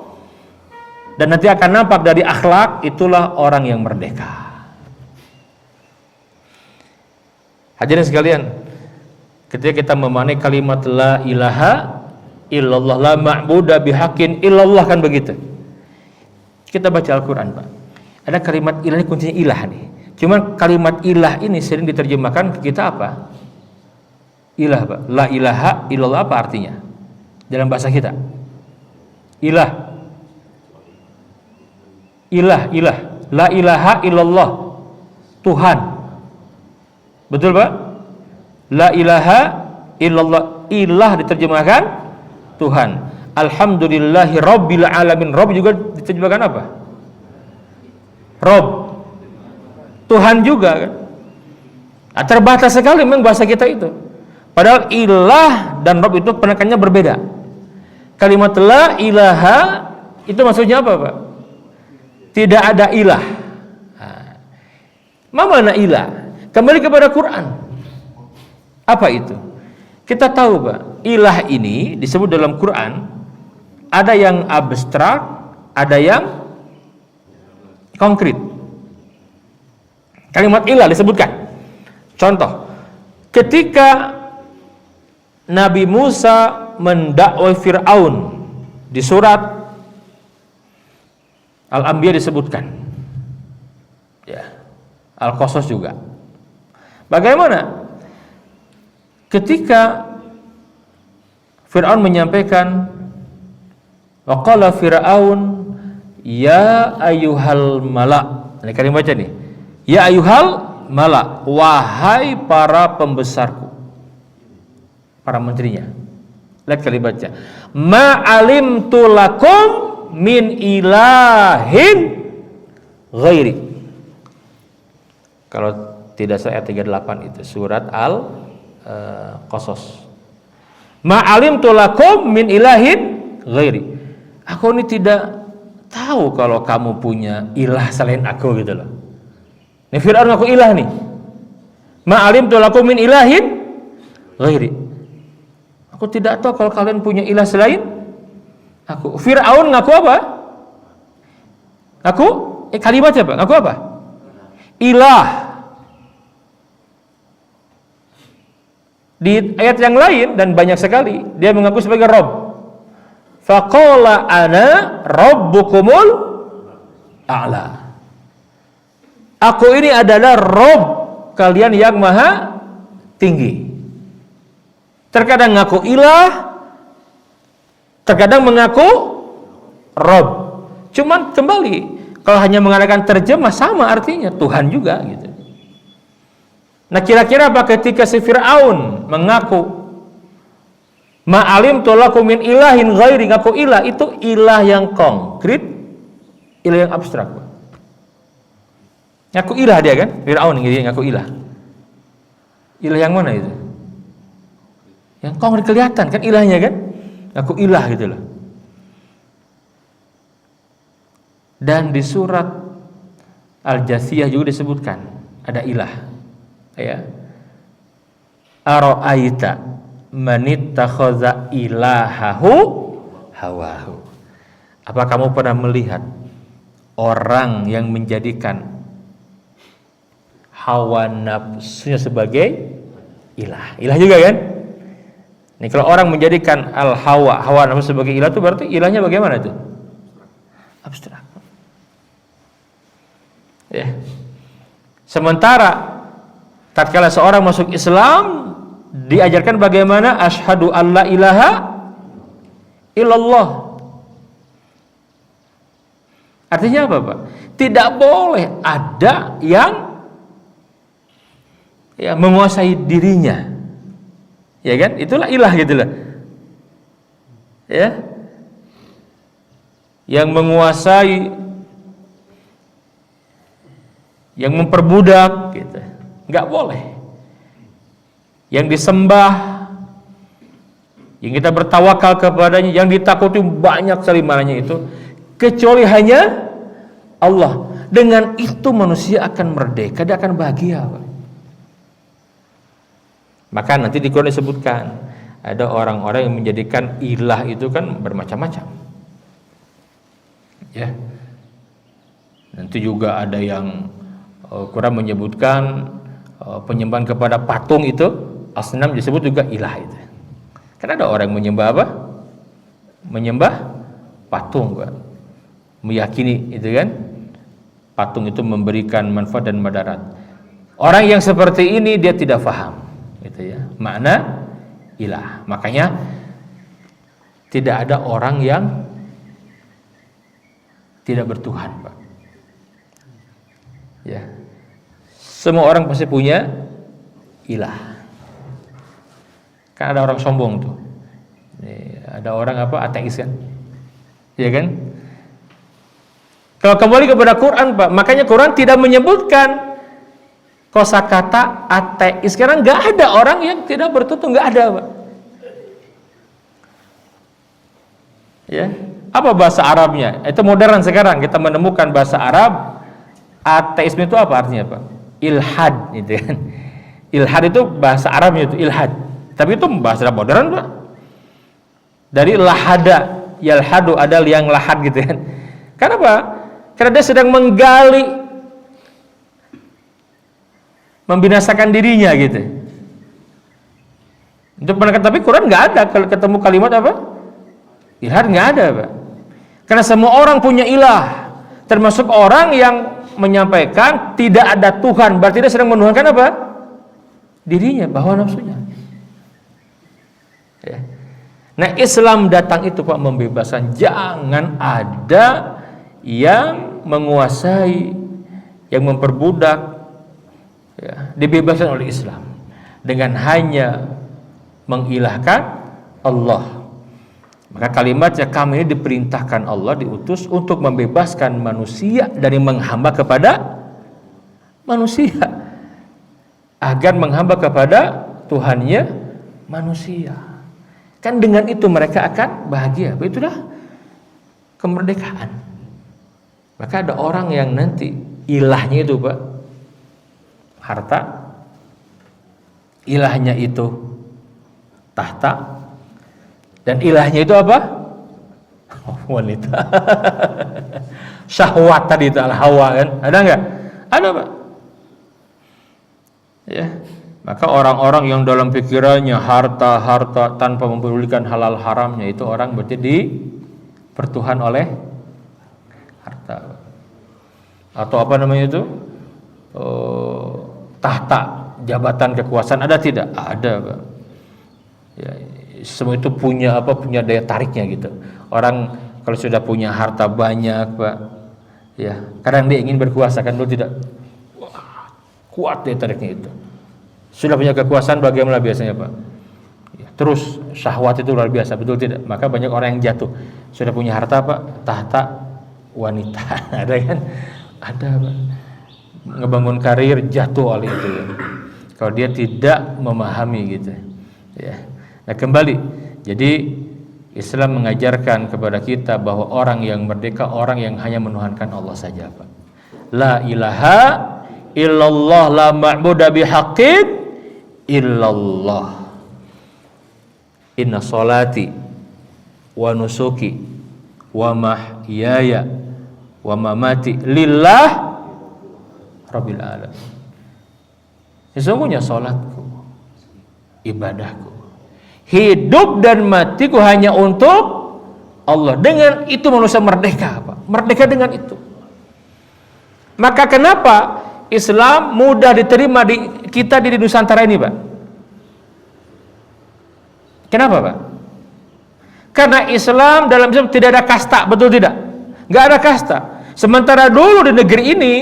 dan nanti akan nampak dari akhlak, itulah orang yang merdeka. Hadirin sekalian, ketika kita memaknai kalimat la ilaha illallah, la ma'budu bihaqqin illallah, kan begitu. Kita baca Al-Quran, Pak, ada kalimat ilah ini, kuncinya ilah nih. Cuman kalimat ilah ini sering diterjemahkan ke kita apa? Ilah, Pak. La ilaha illallah apa artinya dalam bahasa kita? Ilah. Ilah. La ilaha illallah, Tuhan. Betul, Pak? La ilaha illallah, ilah diterjemahkan Tuhan. Alhamdulillahi rabbil alamin, Rabb juga diterjemahkan apa? Rabb, Tuhan juga kan. Terbatas sekali memang bahasa kita itu. Padahal ilah dan Rabb itu penekanannya berbeda. Kalimat la ilaha itu maksudnya apa, Pak? Tidak ada ilah. Mana ilah? Kembali kepada Quran. Apa itu? Kita tahu, Pak, ilah ini disebut dalam Quran, ada yang abstrak, ada yang konkret. Kalimat ilah disebutkan. Contoh, ketika Nabi Musa mendakwai Fir'aun di surat Al-Anbiya disebutkan, ya, Al-Qasas juga. Bagaimana ketika Fir'aun menyampaikan, waqala Fir'aun ya ayyuhal mala'. Ini kalimat baca nih. Ya ayyuhal mala', wahai para pembesarku, para menterinya. Lihat kalimatnya. Ma alimtu lakum min ilahin ghairi. Kalau tidak salah ayat 38 itu surat Al-Qasas. Ma alimtu lakum min ilahin ghairi. Aku ini tidak tahu kalau kamu punya ilah selain aku, gitu loh. Ini Fir'aun ngaku ilah nih. Ma alimtu lakum min ilahin ghairi. Aku tidak tahu kalau kalian punya ilah selain aku. Fir'aun ngaku apa? Ngaku kalimatnya apa? Ngaku apa? Ilah. Di ayat yang lain dan banyak sekali dia mengaku sebagai Rabb. Faqala ana rabbukumul a'la. Aku ini adalah Rabb kalian yang maha tinggi. Terkadang mengaku ilah, terkadang mengaku Rabb. Cuman kembali, kalau hanya mengadakan terjemah sama artinya, Tuhan juga gitu. Nah, kira-kira apa ketika si Fir'aun mengaku ma'alim tolaku min ilahin ghairi, ngaku ilah, itu ilah yang konkret, ilah yang abstrak. Ngaku ilah dia kan, Fir'aun gitu, ngaku ilah. Ilah yang mana itu? Yang konkret kelihatan kan ilahnya kan, ngaku ilah gitu loh. Dan di surat Al-Jasiyah juga disebutkan ada ilah. Ya, ara'aita manittakhadha ilahahu hawahu. Apa kamu pernah melihat orang yang menjadikan hawa nafsunya sebagai ilah? Ilah juga kan? Nih, kalau orang menjadikan hawa nafsu sebagai ilah itu berarti ilahnya bagaimana tuh? Abstrak. Ya. Sementara tatkala seorang masuk Islam diajarkan bagaimana asyhadu alla ilaha illallah. Artinya apa, Pak? Tidak boleh ada yang menguasai dirinya. Ya kan? Itulah ilah gitulah. Ya. Yang menguasai, yang memperbudak gitu. Enggak boleh. Yang disembah, yang kita bertawakal kepadanya, yang ditakuti banyak sekali maknanya itu, kecuali hanya Allah. Dengan itu manusia akan merdeka, dia akan bahagia, Pak. Maka nanti di Quran disebutkan ada orang-orang yang menjadikan ilah itu kan bermacam-macam. Ya. Nanti juga ada yang Quran menyebutkan penyembahan kepada patung itu, asnam disebut juga ilah itu. Karena ada orang menyembah apa? Menyembah patung, Pak. Meyakini itu kan patung itu memberikan manfaat dan madarat. Orang yang seperti ini dia tidak paham gitu ya, makna ilah. Makanya tidak ada orang yang tidak bertuhan, Pak. Ya. Semua orang pasti punya ilah. Kan ada orang sombong tuh. Ada orang apa? Ateis kan? Ya kan? Kalau kembali kepada Quran, Pak, makanya Quran tidak menyebutkan kosakata ateis. Sekarang nggak ada orang yang tidak bertutung, nggak ada, Pak. Ya, apa bahasa Arabnya? Itu modern sekarang kita menemukan bahasa Arab. Ateisme itu apa artinya, Pak? Ilhad, gitu kan? Ilhad itu bahasa Arabnya itu ilhad. Tapi itu bahasa modern, Pak. Dari lahada, yalhadu, ada yang lahad gitu kan? Kenapa? Karena dia sedang menggali, membinasakan dirinya gitu. Untuk menekan, tapi Quran nggak ada kalau ketemu kalimat apa? Ilhad nggak ada, Pak. Karena semua orang punya ilah, termasuk orang yang menyampaikan tidak ada Tuhan, berarti dia sedang menuhankan apa? Dirinya, bahwa nafsunya. Ya. Nah, Islam datang itu, Pak, membebaskan. Jangan ada yang menguasai, yang memperbudak, ya, dibebaskan oleh Islam dengan hanya mengilahkan Allah. Maka kalimatnya, kami ini diperintahkan Allah, diutus untuk membebaskan manusia dari menghamba kepada manusia, agar menghamba kepada Tuhannya manusia. Kan dengan itu mereka akan bahagia. Itulah kemerdekaan. Maka ada orang yang nanti ilahnya itu, Pak, harta, ilahnya itu tahta, dan ilahnya itu apa? Wanita. Syahwat tadi itu, al-hawa kan? Ada enggak? Ada, Pak. Ya. Maka orang-orang yang dalam pikirannya harta tanpa mempedulikan halal haramnya, itu orang berarti dipertuhan oleh harta. Atau apa namanya itu? Tahta, jabatan kekuasaan, ada tidak? Ada, Pak. Ya, semua itu punya apa? Punya daya tariknya gitu. Orang kalau sudah punya harta banyak, Pak, ya, kadang dia ingin berkuasa, kan dulu tidak. Wah, kuat daya tariknya itu. Sudah punya kekuasaan, bagaimana biasanya, Pak? Ya, terus syahwat itu luar biasa, betul tidak? Maka banyak orang yang jatuh. Sudah punya harta, Pak, tahta, wanita. Ada kan? Ada, Pak. Ngebangun karir, jatuh oleh itu. Ya. Kalau dia tidak memahami gitu. Ya. Nah, kembali. Jadi Islam mengajarkan kepada kita bahwa orang yang merdeka, orang yang hanya menuhankan Allah saja, Pak. La ilaha illallah, la ma'budu bihaqqin illallah. Inna salati wa nusuki wa mahyaya wa mamati lillah rabbil alamin. Sesungguhnya salatku, ibadahku, hidup dan matiku hanya untuk Allah. Dengan itu manusia merdeka, Pak. Merdeka dengan itu. Maka kenapa Islam mudah diterima di kita di Nusantara ini, Pak? Kenapa, Pak? Karena Islam, dalam Islam tidak ada kasta, betul tidak? Nggak ada kasta. Sementara dulu di negeri ini,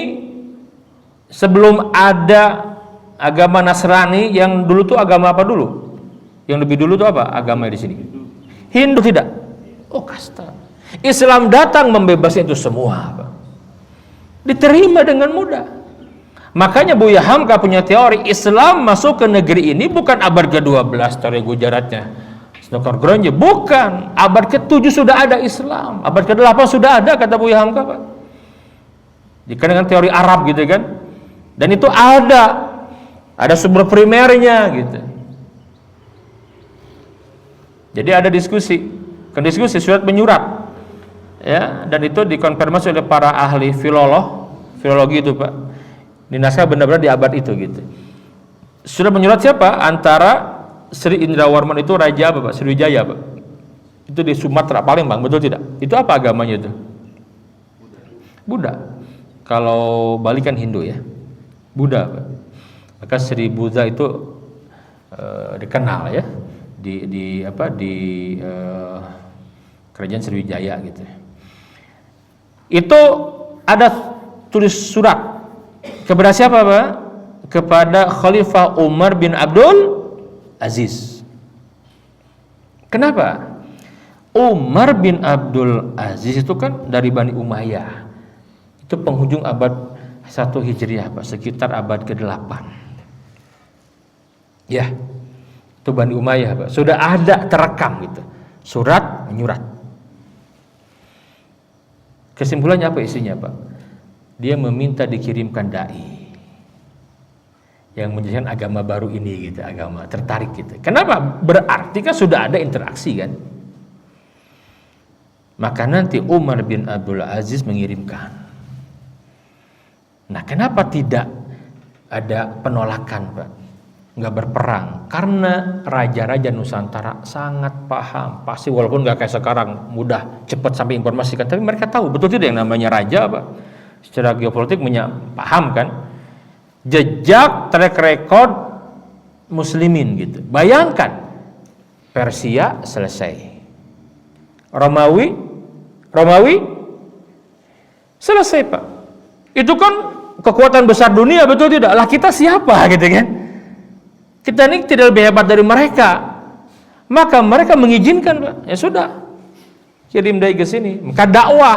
sebelum ada agama Nasrani, yang dulu tuh agama apa dulu? Yang lebih dulu tuh apa agama di sini? Hindu tidak? Oh, kasta. Islam datang membebaskan itu semua, Pak. Diterima dengan mudah. Makanya Buya Hamka punya teori, Islam masuk ke negeri ini bukan abad ke-12 teori Gujaratnya Snokar Gronje, bukan. Abad ke-7 sudah ada Islam, abad ke-8 sudah ada, kata Buya Hamka, Pak. Jika dengan teori Arab gitu kan. Dan itu ada sumber primernya gitu. Jadi ada diskusi surat menyurat. Ya, dan itu dikonfirmasi oleh para ahli filologi itu, Pak. Di naskah benar-benar di abad itu gitu. sudah menyurat siapa? Antara Sri Indrawarman itu raja apa Pak? Sriwijaya Pak. Itu di Sumatera Palembang, betul tidak? Itu apa agamanya itu? Buddha. Kalau Bali kan Hindu ya. Buddha Pak. Maka Sri Buddha itu dikenal ya di kerajaan Sriwijaya gitu. Itu ada tulis surat kepada siapa Pak? Kepada Khalifah Umar bin Abdul Aziz. Kenapa? Umar bin Abdul Aziz itu kan dari Bani Umayyah. Itu penghujung abad 1 Hijriah Pak, sekitar abad ke-8. Ya. Itu Bani Umayyah Pak. Sudah ada terekam gitu. Surat menyurat. Kesimpulannya apa isinya Pak? Dia meminta dikirimkan dai yang menjelaskan agama baru ini gitu, agama tertarik gitu. Kenapa? Berarti kan sudah ada interaksi kan. Maka nanti Umar bin Abdul Aziz mengirimkan. Nah, kenapa tidak ada penolakan Pak? Nggak berperang? Karena raja-raja Nusantara sangat paham. Pasti walaupun nggak kayak sekarang mudah cepat sampai informasi kan, tapi mereka tahu betul tidak yang namanya raja Pak. Secara geopolitik paham kan? Jejak track record muslimin gitu. Bayangkan Persia selesai, Romawi selesai Pak. Itu kan kekuatan besar dunia, betul tidak? Lah kita siapa gitu kan? Kita ini tidak lebih hebat dari mereka. Maka mereka mengizinkan Pak. Ya sudah, kirim dai ke sini. Maka dakwah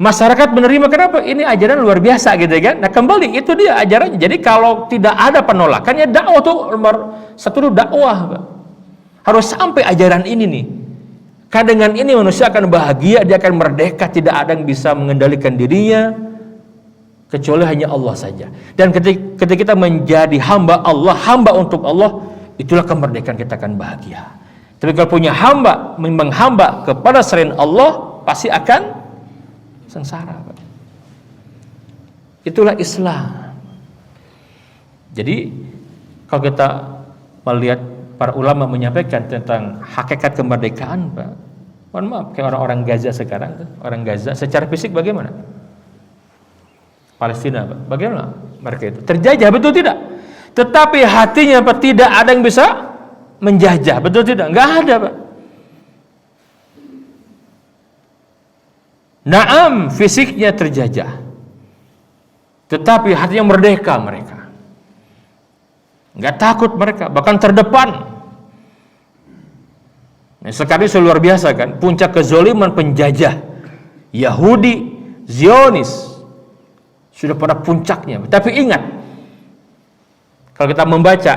masyarakat menerima. Kenapa? Ini ajaran luar biasa gitu kan. Nah kembali itu dia ajarannya. Jadi kalau tidak ada penolakan ya dakwah tuh nomor satu itu dakwah Pak. Harus sampai ajaran ini nih. Karena dengan ini manusia akan bahagia, dia akan merdeka, tidak ada yang bisa mengendalikan dirinya kecuali hanya Allah saja. Dan ketika kita menjadi hamba Allah, hamba untuk Allah, itulah kemerdekaan kita akan bahagia. Tapi kalau punya hamba, menghamba kepada selain Allah, pasti akan sengsara Pak. Itulah Islam. Jadi kalau kita melihat para ulama menyampaikan tentang hakikat kemerdekaan Pak, mohon maaf kayak orang-orang Gaza sekarang, orang Gaza secara fisik bagaimana? Palestina Pak, bagaimana mereka itu? Terjajah, betul tidak? Tetapi hatinya Pak, tidak ada yang bisa menjajah, betul tidak? Enggak ada Pak. Naam, fisiknya terjajah, tetapi hatinya merdeka mereka. Enggak takut mereka, bahkan terdepan. Nah, sekarang ini luar biasa kan, puncak kezoliman penjajah Yahudi, Zionis sudah pada puncaknya. Tapi ingat, kalau kita membaca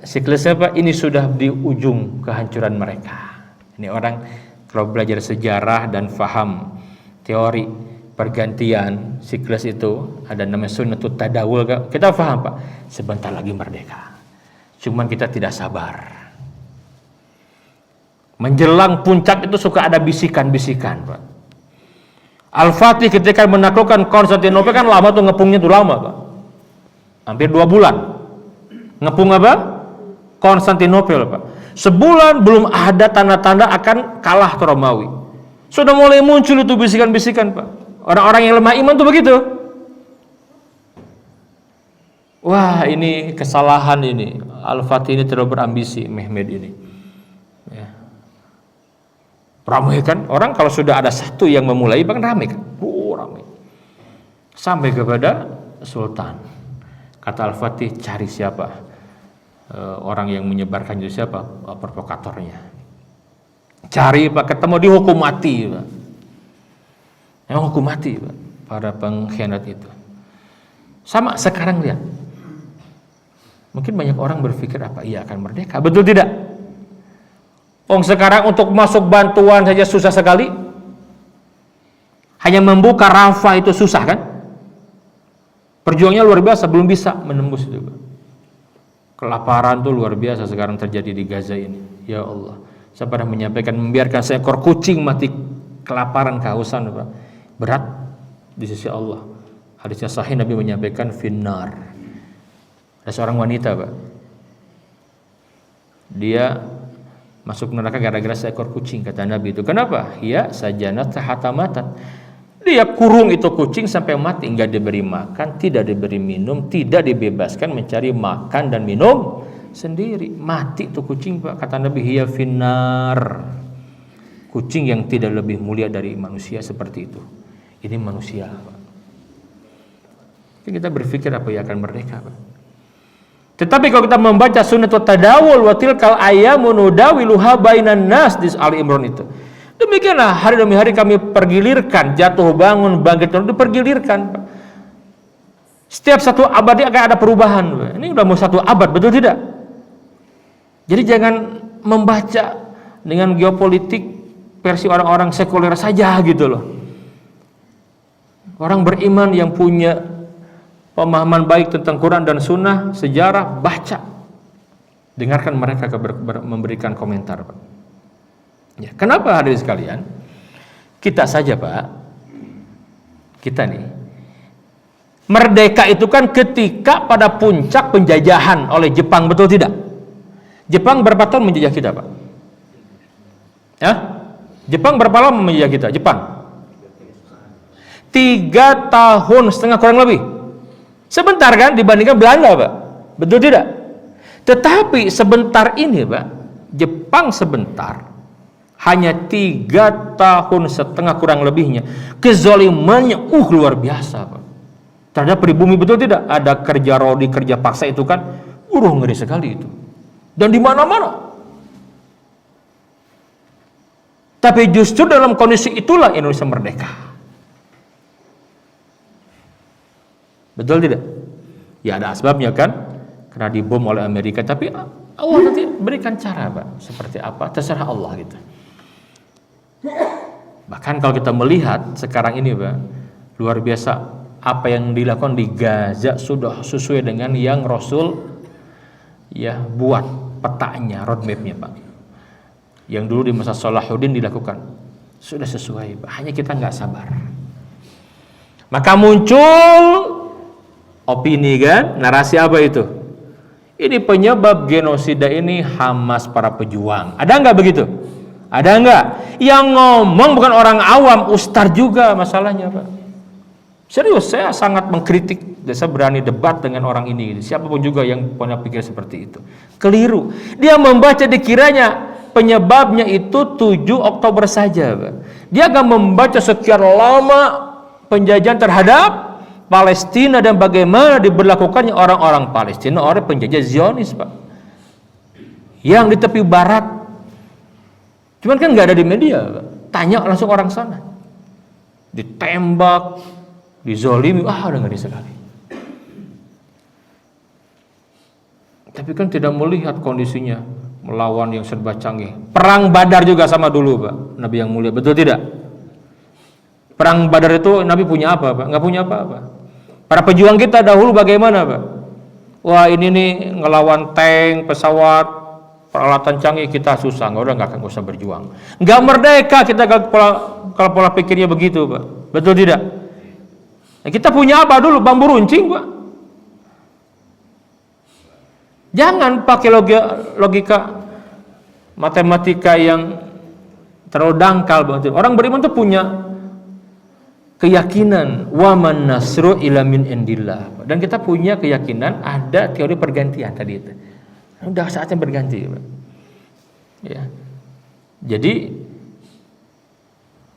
siklusnya Pak, ini sudah di ujung kehancuran mereka. Ini orang kalau belajar sejarah dan faham teori pergantian siklus itu, ada namanya sunnatut tadawul, kita paham Pak, sebentar lagi merdeka. Cuman kita tidak sabar. Menjelang puncak itu suka ada bisikan-bisikan Pak. Al-Fatih ketika menaklukkan Konstantinopel kan lama tuh, ngepungnya tuh lama Pak, hampir 2 bulan ngepung apa? Konstantinopel Pak. Sebulan belum ada tanda-tanda akan kalah ke Romawi. Sudah mulai muncul itu bisikan-bisikan Pak. Orang-orang yang lemah iman tuh begitu. Wah ini kesalahan ini, Al-Fatih ini terlalu berambisi, Mehmed ini ya. Ramai kan, orang kalau sudah ada satu yang memulai bahkan ramai kan, ramai. Sampai kepada Sultan. Kata Al-Fatih, cari siapa orang yang menyebarkan itu, siapa provokatornya. Cari Pak, ketemu, dihukum mati Pak. Yang hukum mati Pak, para pengkhianat itu. Sama sekarang lihat. Mungkin banyak orang berpikir apa ia akan merdeka, betul tidak? Sekarang untuk masuk bantuan saja susah sekali. Hanya membuka Rafah itu susah kan? Perjuangannya luar biasa, belum bisa menembus itu. Kelaparan tuh luar biasa sekarang terjadi di Gaza ini. Ya Allah, saya pernah menyampaikan, membiarkan seekor kucing mati kelaparan, kehausan Pak, berat di sisi Allah. Hadisnya sahih, Nabi menyampaikan finnar. Ada seorang wanita Pak, dia masuk neraka gara-gara seekor kucing, kata Nabi itu. Kenapa? Ya sajanat hatamatan. Dia kurung itu kucing sampai mati, enggak diberi makan, tidak diberi minum, tidak dibebaskan mencari makan dan minum sendiri. Mati itu kucing, Pak. Kata Nabi, hiya finnar. Kucing yang tidak lebih mulia dari manusia seperti itu. Ini manusia, Pak. Kita berpikir apa yang akan merdeka, Pak. Tetapi kalau kita membaca sunnatut tadawul wa tilkal ayyamu nudawiluha bainan nas di Ali Imran itu. Demikianlah hari demi hari kami pergilirkan, jatuh bangun, bangkit terus dipergilirkan, Pak. Setiap satu abad ini akan ada perubahan, Pak. Ini udah mau satu abad, betul tidak? Jadi jangan membaca dengan geopolitik versi orang-orang sekuler saja gitu loh. Orang beriman yang punya pemahaman baik tentang Quran dan Sunnah, sejarah, baca, dengarkan mereka memberikan komentar, Pak. Ya, kenapa hadirin sekalian? Kita saja, Pak. Kita nih. Merdeka itu kan ketika pada puncak penjajahan oleh Jepang, betul tidak? Jepang berapa tahun menjajah kita, Pak? Ya? Jepang berapa lama menjajah kita? Jepang 3 tahun setengah kurang lebih. Sebentar kan dibandingkan Belanda, Pak. Betul tidak? Tetapi sebentar ini, Pak, Jepang sebentar, hanya 3 tahun setengah kurang lebihnya, kezalimannya luar biasa, Pak. Terhadap pribumi, betul tidak? Ada kerja rodi, kerja paksa itu kan, ngeri sekali itu. Dan di mana-mana. Tapi justru dalam kondisi itulah Indonesia merdeka. Betul tidak? Ya ada asbabnya kan, karena dibom oleh Amerika. Tapi Allah nanti berikan cara, Pak. Seperti apa? Terserah Allah gitu. Bahkan kalau kita melihat sekarang ini, Pak, luar biasa apa yang dilakukan di Gaza sudah sesuai dengan yang Rasul ya buat petanya, roadmapnya, Pak. Yang dulu di masa Salahuddin dilakukan sudah sesuai, Pak. Hanya kita nggak sabar. Maka muncul opini kan, narasi apa itu? Ini penyebab genosida ini Hamas para pejuang. Ada nggak begitu? Ada nggak? Yang ngomong bukan orang awam, ustaz juga masalahnya, Pak. Serius, saya sangat mengkritik. Saya berani debat dengan orang ini. Siapapun juga yang punya pikir seperti itu. Keliru. Dia membaca dikiranya penyebabnya itu 7 Oktober saja, Pak. Dia akan membaca sekian lama penjajahan terhadap Palestina dan bagaimana diberlakukannya orang-orang Palestina oleh penjajah Zionis, Pak. Yang di tepi barat. Cuman kan nggak ada di media, Pak. Tanya langsung orang sana. Ditembak, dizolimi, udah ngeri sekali. Tapi kan tidak melihat kondisinya, melawan yang serba canggih. Perang Badar juga sama dulu, Pak. Nabi yang mulia, betul tidak? Perang Badar itu Nabi punya apa, Pak? Nggak punya apa-apa. Para pejuang kita dahulu bagaimana, Pak? Wah, ini nih ngelawan tank, pesawat, peralatan canggih, kita susah. Nggak usah berjuang. Nggak merdeka kita kalau pola pikirnya begitu, Pak. Betul tidak? Kita punya apa dulu? Bambu runcing, Pak. Jangan pakai logika matematika yang terlalu dangkal. Orang beriman itu punya keyakinan wa man nasru ila min indillah. Dan kita punya keyakinan ada teori pergantian tadi itu. Udah saatnya berganti, Pak. Ya. Jadi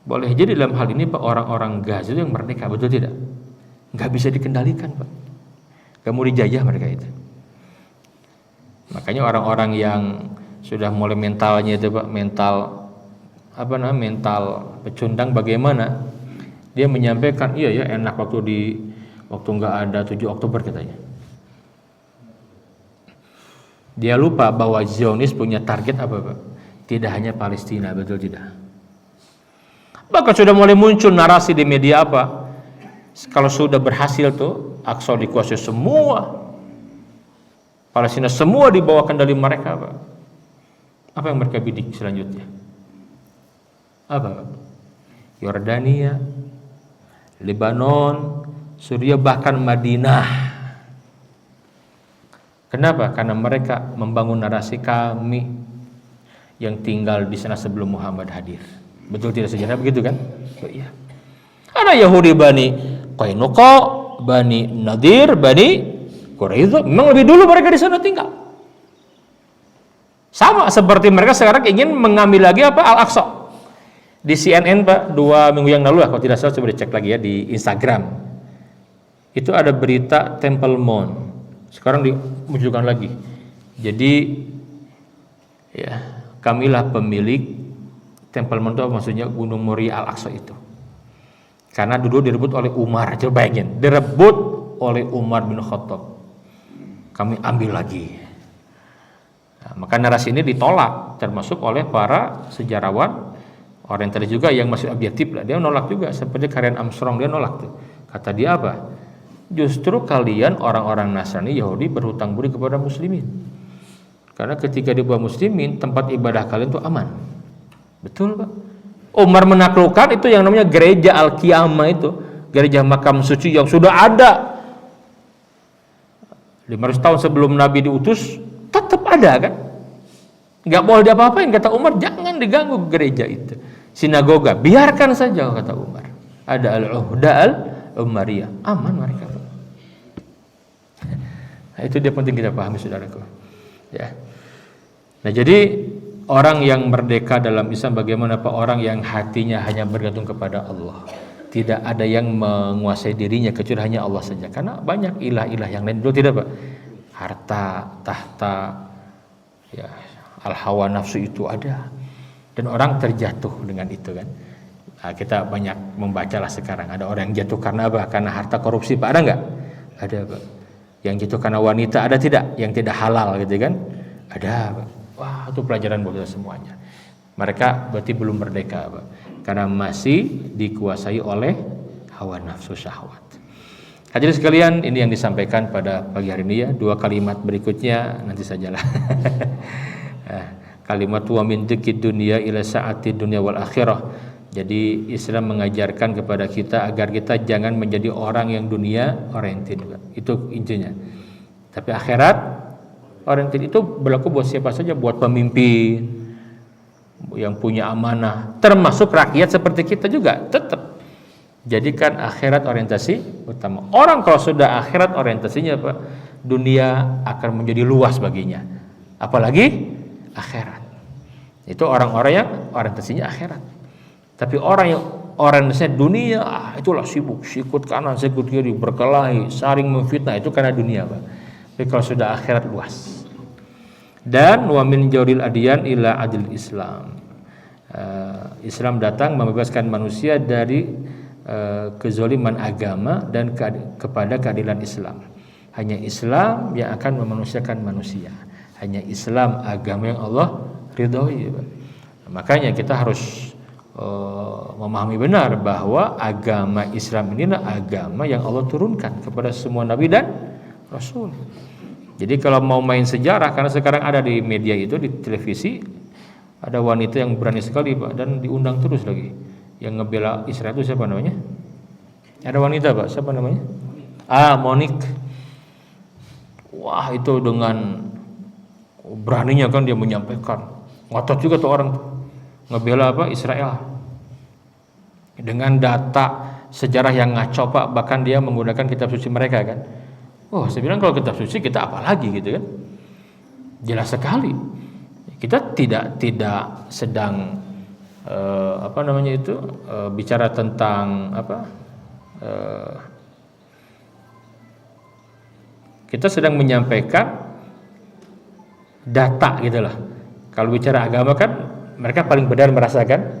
boleh jadi dalam hal ini, Pak, orang-orang Gaza itu yang merdeka, betul tidak? Nggak bisa dikendalikan, Pak. Nggak mau dijajah mereka itu. Makanya orang-orang yang sudah mulai mentalnya itu, Pak, mental pecundang bagaimana? Dia menyampaikan, iya ya enak waktu nggak ada 7 Oktober katanya. Dia lupa bahwa Zionis punya target apa, Pak? Tidak hanya Palestina, betul tidak? Bahkan sudah mulai muncul narasi di media apa? Kalau sudah berhasil tuh, Aqsa dikuasai semua, Palestina semua dibawa kendali mereka, Pak. Apa yang mereka bidik selanjutnya? Apa, Pak? Yordania, Lebanon, Suriah, bahkan Madinah. Kenapa? Karena mereka membangun narasi kami yang tinggal di sana sebelum Muhammad hadir. Betul tidak sejarah begitu kan? Oh, iya. Ada Yahudi Bani Qainuqa, Bani Nadir, Bani Quraidah, memang lebih dulu mereka di sana tinggal. Sama seperti mereka sekarang ingin mengambil lagi apa? Al-Aqsa. Di CNN Pak, 2 minggu yang lalu lah, kalau tidak salah coba dicek lagi ya di Instagram. Itu ada berita Temple Mount. Sekarang dimunculkan lagi. Jadi ya, kamilah pemilik Temple Mount itu maksudnya Gunung Moria Al-Aqsa itu. Karena dulu direbut oleh Umar, coba bayangin, direbut oleh Umar bin Khattab. Kami ambil lagi. Nah, maka narasi ini ditolak, termasuk oleh para sejarawan orientalis juga yang masih objektif lah. Dia nolak juga, seperti Karen Armstrong, dia nolak tuh. Kata dia apa? Justru kalian orang-orang Nasrani Yahudi berhutang budi kepada muslimin. Karena ketika dibawa muslimin, tempat ibadah kalian itu aman. Betul Pak? Umar menaklukkan itu yang namanya gereja Al-Qiyamah itu, gereja makam suci yang sudah ada 500 tahun sebelum Nabi diutus, tetap ada kan? Nggak boleh diapa-apain, kata Umar, jangan diganggu gereja itu. Sinagoga, biarkan saja, kata Umar. Ada al-uhda al-umariyah, aman mereka. Nah, itu dia penting kita pahami saudaraku. Ya. Nah, jadi orang yang merdeka dalam Islam bagaimana Pak? Orang yang hatinya hanya bergantung kepada Allah. Tidak ada yang menguasai dirinya kecuali hanya Allah saja. Karena banyak ilah-ilah yang lain. Dulu tidak Pak? Harta, tahta, ya, al-hawa nafsu itu ada. Dan orang terjatuh dengan itu kan. Nah, kita banyak membacalah sekarang. Ada orang yang jatuh karena apa? Karena harta korupsi Pak, ada nggak? Ada Pak. Yang jatuh karena wanita ada tidak? Yang tidak halal gitu kan? Ada Pak. Wah, itu pelajaran buat kita semuanya. Mereka berarti belum merdeka Pak. Karena masih dikuasai oleh hawa nafsu syahwat. Hadirin sekalian, ini yang disampaikan pada pagi hari ini ya. 2 kalimat berikutnya nanti sajalah. Kalimat wa min dzikid dunya ila sa'ati dunya wal akhirah. Jadi Islam mengajarkan kepada kita agar kita jangan menjadi orang yang dunia oriented. Itu intinya. Tapi akhirat oriented itu berlaku buat siapa saja, buat pemimpin yang punya amanah, termasuk rakyat seperti kita juga. Tetap jadikan akhirat orientasi utama. Orang kalau sudah akhirat orientasinya Pak, dunia akan menjadi luas baginya. Apalagi akhirat. Itu orang-orang yang orientasinya akhirat. Tapi orang yang orientasinya dunia, itulah sibuk, sikut kanan, sikut kiri, berkelahi, saling memfitnah, itu karena dunia Pak. Tapi kalau sudah akhirat luas. Dan wa min jawril adyan ila adil Islam. Islam datang membebaskan manusia dari kezaliman agama dan kepada keadilan Islam. Hanya Islam yang akan memanusiakan manusia. Hanya Islam agama yang Allah ridhoi. Makanya kita harus memahami benar bahwa agama Islam inilah agama yang Allah turunkan kepada semua nabi dan rasul. Jadi kalau mau main sejarah, karena sekarang ada di media itu, di televisi, ada wanita yang berani sekali Pak, dan diundang terus lagi. Yang ngebela Israel itu siapa namanya? Ada wanita Pak, siapa namanya? Monique. Wah, itu dengan beraninya kan dia menyampaikan. Ngotot juga tuh orang ngebela apa? Israel. Dengan data sejarah yang ngaco Pak, bahkan dia menggunakan kitab suci mereka kan. Oh, saya bilang kalau kitab suci kita apa lagi gitu kan? Jelas sekali. Kita tidak sedang bicara tentang kita sedang menyampaikan data gitulah. Kalau bicara agama kan mereka paling benar merasakan.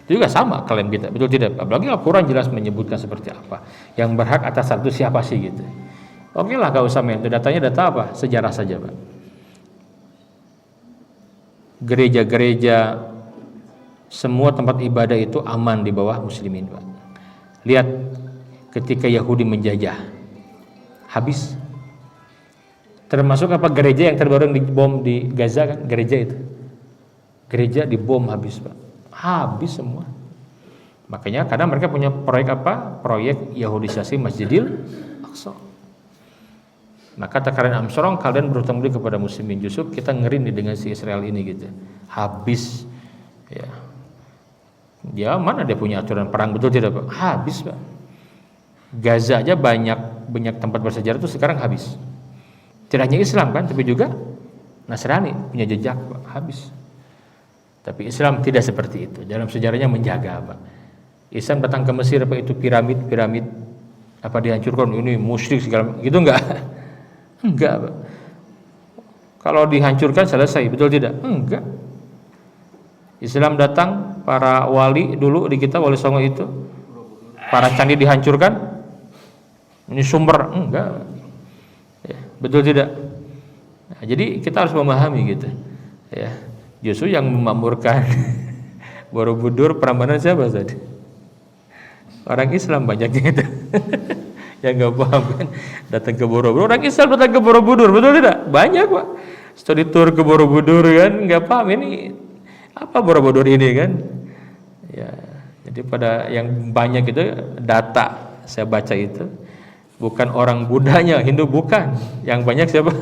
Itu juga sama klaim kita, betul tidak? Apalagi Al-Quran jelas menyebutkan seperti apa. Yang berhak atas satu siapa sih gitu. Oke lah, gak usah main. Datanya data apa? Sejarah saja Pak. Gereja-gereja, semua tempat ibadah itu aman di bawah muslimin Pak. Lihat ketika Yahudi menjajah, habis. Termasuk apa gereja yang terbaru yang dibom di Gaza kan, gereja itu. Gereja dibom habis Pak. Habis semua. Makanya kadang mereka punya proyek apa? Proyek Yahudisasi Masjidil Aqsa. Maka kata kalian Armstrong, kalian berhutang budi kepada muslimin. Justru kita ngeri nih dengan si Israel ini gitu. Habis ya. Dia mana dia punya aturan perang, betul tidak Pak? Habis Pak. Gaza aja banyak tempat bersejarah itu sekarang habis. Tidak hanya Islam kan, tapi juga Nasrani punya jejak Pak, habis. Tapi Islam tidak seperti itu. Dalam sejarahnya menjaga Pak. Islam datang ke Mesir apa itu piramid apa dihancurkan, ini musyrik segala gitu enggak? Enggak Pak. Kalau dihancurkan selesai, betul tidak? Enggak. Islam datang, para wali dulu di kita, Wali Songo itu, para candi dihancurkan, ini sumber, enggak ya, betul tidak? Nah, jadi kita harus memahami gitu ya. Justru yang memakmurkan Borobudur Prambanan siapa tadi? Orang Islam banyaknya itu yang nggak paham kan, datang ke Borobudur, orang Islam datang ke Borobudur, betul tidak? Banyak Pak, studi tour ke Borobudur kan, nggak paham ini apa Borobudur ini kan, ya. Jadi pada yang banyak itu data saya baca itu bukan orang Budanya, Hindu bukan, yang banyak siapa?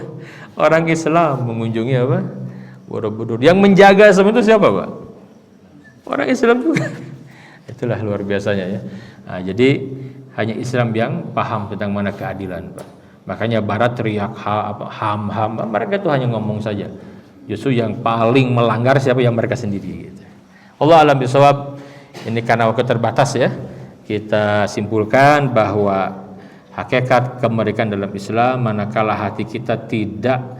Orang Islam mengunjungi apa? Borobudur. Yang menjaga semua itu siapa Pak? Orang Islam juga. Itulah luar biasanya ya. Nah, jadi hanya Islam yang paham tentang mana keadilan Pak. Makanya Barat teriak HAM, mereka itu hanya ngomong saja. Justru yang paling melanggar siapa? Yang mereka sendiri gitu. Allah alam bisawab. Ini karena waktu terbatas ya. Kita simpulkan bahwa hakikat kemerdekaan dalam Islam manakala hati kita tidak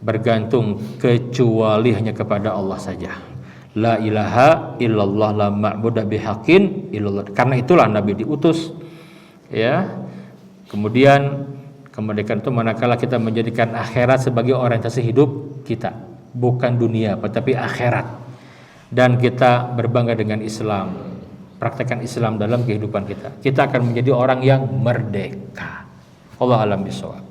bergantung kecuali hanya kepada Allah saja. La ilaha illallah, la ma'budu bihaqqin illallah. Karena itulah Nabi diutus. Ya. Kemudian kemerdekaan itu manakala kita menjadikan akhirat sebagai orientasi hidup kita, bukan dunia, tetapi akhirat. Dan kita berbangga dengan Islam, praktekkan Islam dalam kehidupan kita. Kita akan menjadi orang yang merdeka. Allah alam bisawab.